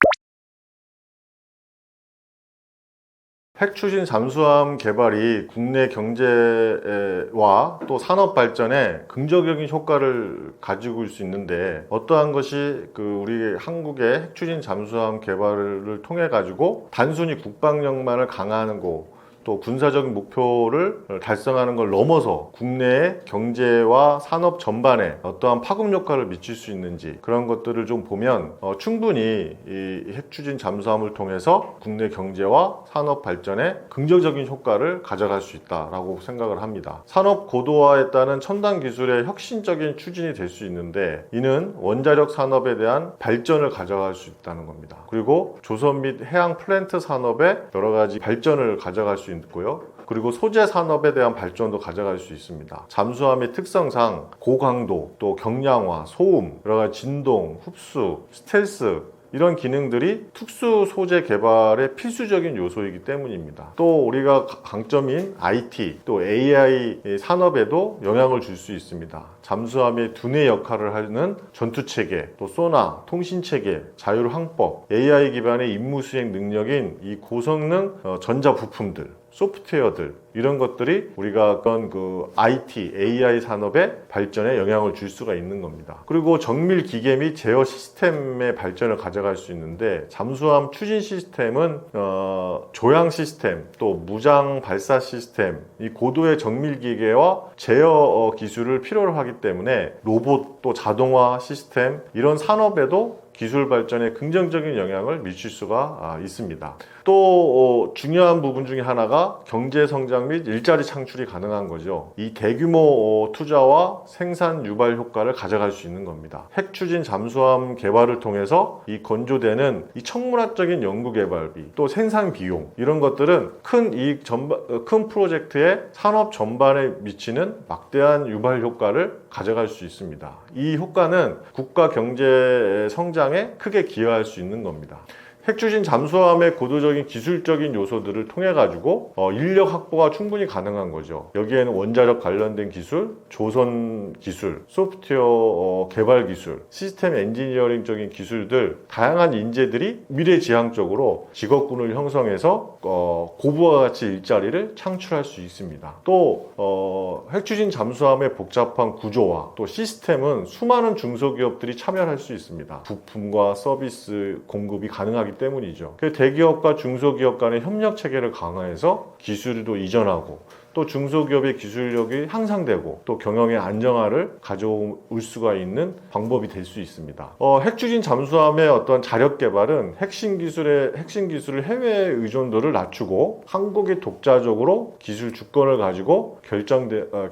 핵추진 잠수함 개발이 국내 경제와 또 산업 발전에 긍정적인 효과를 가지고 올 수 있는데, 어떠한 것이 우리 한국의 핵추진 잠수함 개발을 통해 가지고 단순히 국방력만을 강화하는 거, 또 군사적인 목표를 달성하는 걸 넘어서 국내의 경제와 산업 전반에 어떠한 파급 효과를 미칠 수 있는지, 그런 것들을 좀 보면 충분히 이 핵추진 잠수함을 통해서 국내 경제와 산업 발전에 긍정적인 효과를 가져갈 수 있다라고 생각을 합니다. 산업 고도화에 따른 첨단 기술의 혁신적인 추진이 될 수 있는데, 이는 원자력 산업에 대한 발전을 가져갈 수 있다는 겁니다. 그리고 조선 및 해양 플랜트 산업의 여러 가지 발전을 가져갈 수 있고요. 그리고 소재 산업에 대한 발전도 가져갈 수 있습니다. 잠수함의 특성상 고강도, 또 경량화, 소음, 여러 가지 진동, 흡수, 스텔스, 이런 기능들이 특수 소재 개발의 필수적인 요소이기 때문입니다. 또 우리가 강점인 IT, 또 AI 산업에도 영향을 줄 수 있습니다. 잠수함의 두뇌 역할을 하는 전투체계, 또 소나, 통신체계, 자율항법, AI 기반의 임무 수행 능력인 이 고성능 전자 부품들, 소프트웨어들, 이런 것들이 우리가 어떤 IT, AI 산업의 발전에 영향을 줄 수가 있는 겁니다. 그리고 정밀 기계 및 제어 시스템의 발전을 가져갈 수 있는데, 잠수함 추진 시스템은 조향 시스템, 또 무장 발사 시스템, 이 고도의 정밀 기계와 제어 기술을 필요로 하기 때문에 로봇, 또 자동화 시스템, 이런 산업에도 기술 발전에 긍정적인 영향을 미칠 수가 있습니다. 또 중요한 부분 중에 하나가 경제 성장 및 일자리 창출이 가능한 거죠. 이 대규모 투자와 생산 유발 효과를 가져갈 수 있는 겁니다. 핵추진 잠수함 개발을 통해서 이 건조되는 이 천문학적인 연구 개발비, 또 생산 비용, 이런 것들은 큰 이익 큰 프로젝트의 산업 전반에 미치는 막대한 유발 효과를 가져갈 수 있습니다. 이 효과는 국가 경제 성장에 크게 기여할 수 있는 겁니다. 핵추진 잠수함의 고도적인 기술적인 요소들을 통해 가지고 인력 확보가 충분히 가능한 거죠. 여기에는 원자력 관련된 기술, 조선 기술, 소프트웨어 개발 기술, 시스템 엔지니어링적인 기술들, 다양한 인재들이 미래지향적으로 직업군을 형성해서 고부와 가치 일자리를 창출할 수 있습니다. 또 핵추진 잠수함의 복잡한 구조와 또 시스템은 수많은 중소기업들이 참여할 수 있습니다. 부품과 서비스 공급이 가능하기 때문이죠. 대기업과 중소기업 간의 협력 체계를 강화해서 기술도 이전하고, 또 중소기업의 기술력이 향상되고, 또 경영의 안정화를 가져올 수가 있는 방법이 될 수 있습니다. 핵추진 잠수함의 어떤 자력 개발은 핵심 기술의 해외 의존도를 낮추고 한국이 독자적으로 기술 주권을 가지고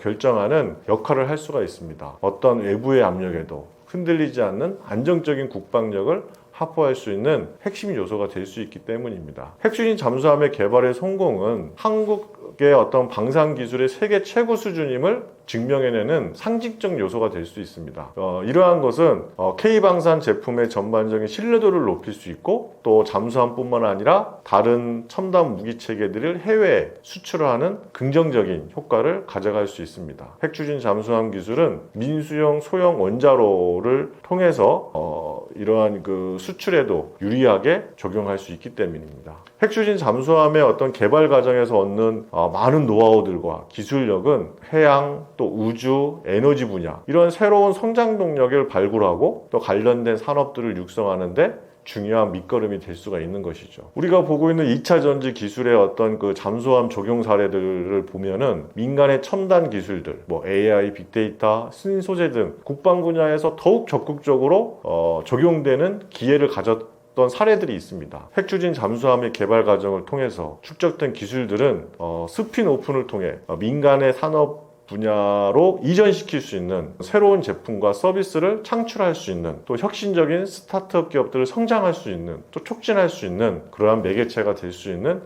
결정하는 역할을 할 수가 있습니다. 어떤 외부의 압력에도 흔들리지 않는 안정적인 국방력을 확보할 수 있는 핵심 요소가 될 수 있기 때문입니다. 핵추진 잠수함의 개발의 성공은 한국의 어떤 방산 기술의 세계 최고 수준임을 증명해내는 상징적 요소가 될 수 있습니다. 이러한 것은 K방산 제품의 전반적인 신뢰도를 높일 수 있고, 또 잠수함뿐만 아니라 다른 첨단 무기 체계들을 해외에 수출하는 긍정적인 효과를 가져갈 수 있습니다. 핵추진 잠수함 기술은 민수용 소형 원자로를 통해서 이러한 수출에도 유리하게 적용할 수 있기 때문입니다. 핵추진 잠수함의 어떤 개발 과정에서 얻는 많은 노하우들과 기술력은 해양, 또 우주, 에너지 분야, 이런 새로운 성장 동력을 발굴하고 또 관련된 산업들을 육성하는데 중요한 밑거름이 될 수가 있는 것이죠. 우리가 보고 있는 2차 전지 기술의 어떤 잠수함 적용 사례들을 보면은 민간의 첨단 기술들, AI, 빅데이터, 신소재 등 국방 분야에서 더욱 적극적으로 적용되는 기회를 가졌던 사례들이 있습니다. 핵추진 잠수함의 개발 과정을 통해서 축적된 기술들은 스핀오픈을 통해 민간의 산업 분야로 이전시킬 수 있는 새로운 제품과 서비스를 창출할 수 있는, 또 혁신적인 스타트업 기업들을 성장할 수 있는, 또 촉진할 수 있는 그러한 매개체가 될 수 있는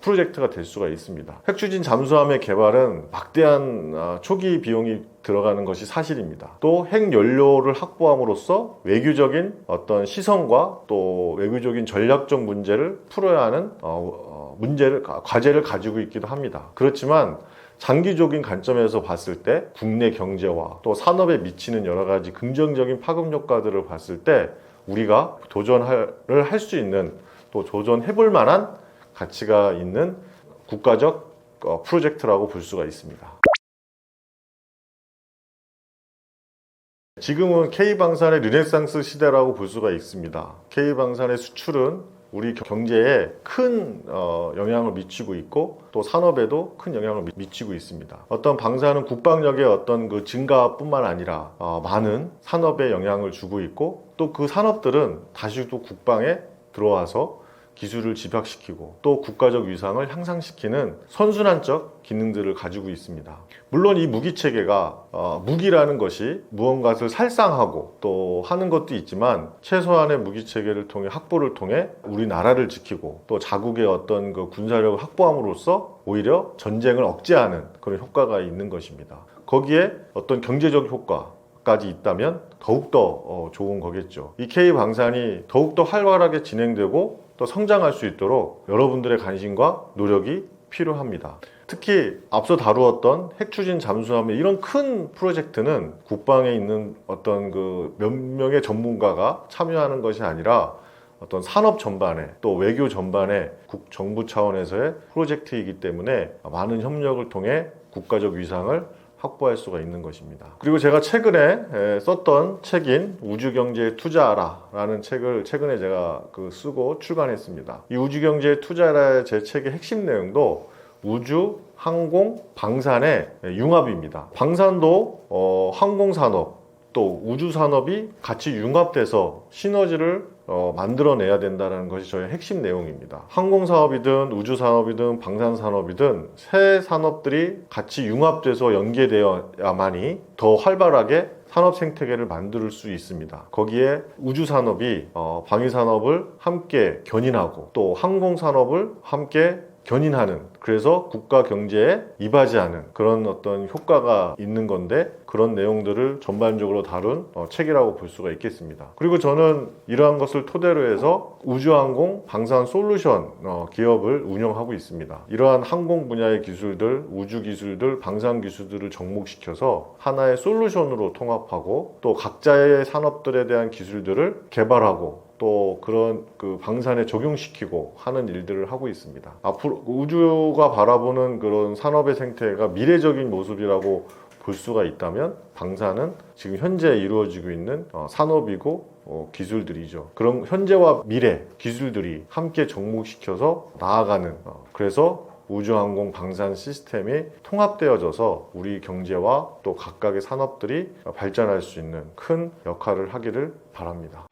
프로젝트가 될 수가 있습니다. 핵추진 잠수함의 개발은 막대한 초기 비용이 들어가는 것이 사실입니다. 또 핵연료를 확보함으로써 외교적인 어떤 시선과 또 외교적인 전략적 문제를 풀어야 하는 과제를 가지고 있기도 합니다. 그렇지만 장기적인 관점에서 봤을 때 국내 경제와 또 산업에 미치는 여러 가지 긍정적인 파급 효과들을 봤을 때 우리가 도전을 할 수 있는 또 도전해볼 만한 가치가 있는 국가적 프로젝트라고 볼 수가 있습니다. 지금은 K방산의 르네상스 시대라고 볼 수가 있습니다. K방산의 수출은 우리 경제에 큰 영향을 미치고 있고 또 산업에도 큰 영향을 미치고 있습니다. 어떤 방사는 국방력의 어떤 그 증가뿐만 아니라 많은 산업에 영향을 주고 있고 또 그 산업들은 다시 또 국방에 들어와서 기술을 집약시키고 또 국가적 위상을 향상시키는 선순환적 기능들을 가지고 있습니다. 물론 이 무기체계가 무기라는 것이 무언가를 살상하고 또 하는 것도 있지만 최소한의 무기체계를 통해 확보를 통해 우리나라를 지키고 또 자국의 어떤 그 군사력을 확보함으로써 오히려 전쟁을 억제하는 그런 효과가 있는 것입니다. 거기에 어떤 경제적 효과까지 있다면 더욱더 좋은 거겠죠. 이 K방산이 더욱더 활발하게 진행되고 또 성장할 수 있도록 여러분들의 관심과 노력이 필요합니다. 특히 앞서 다루었던 핵추진 잠수함의 이런 큰 프로젝트는 국방에 있는 어떤 그 몇 명의 전문가가 참여하는 것이 아니라 어떤 산업 전반에 또 외교 전반에 정부 차원에서의 프로젝트이기 때문에 많은 협력을 통해 국가적 위상을 확보할 수가 있는 것입니다. 그리고 제가 최근에 썼던 책인 우주경제에 투자하라라는 책을 최근에 제가 쓰고 출간했습니다. 이 우주경제에 투자하라의 제 책의 핵심 내용도 우주, 항공, 방산의 융합입니다. 방산도 항공산업 또 우주산업이 같이 융합돼서 시너지를 만들어내야 된다는 것이 저의 핵심 내용입니다. 항공사업이든 우주산업이든 방산산업이든 새 산업들이 같이 융합돼서 연계되어야만이 더 활발하게 산업 생태계를 만들 수 있습니다. 거기에 우주산업이 방위산업을 함께 견인하고 또 항공산업을 함께 견인하는, 그래서 국가 경제에 이바지하는 그런 어떤 효과가 있는 건데 그런 내용들을 전반적으로 다룬 책이라고 볼 수가 있겠습니다. 그리고 저는 이러한 것을 토대로 해서 우주항공 방산 솔루션 기업을 운영하고 있습니다. 이러한 항공 분야의 기술들, 우주 기술들, 방산 기술들을 접목시켜서 하나의 솔루션으로 통합하고 또 각자의 산업들에 대한 기술들을 개발하고 또 그런 방산에 적용시키고 하는 일들을 하고 있습니다. 앞으로 우주가 바라보는 그런 산업의 생태가 미래적인 모습이라고 볼 수가 있다면 방산은 지금 현재 이루어지고 있는 산업이고 기술들이죠. 그런 현재와 미래 기술들이 함께 접목시켜서 나아가는 그래서 우주항공 방산 시스템이 통합되어져서 우리 경제와 또 각각의 산업들이 발전할 수 있는 큰 역할을 하기를 바랍니다.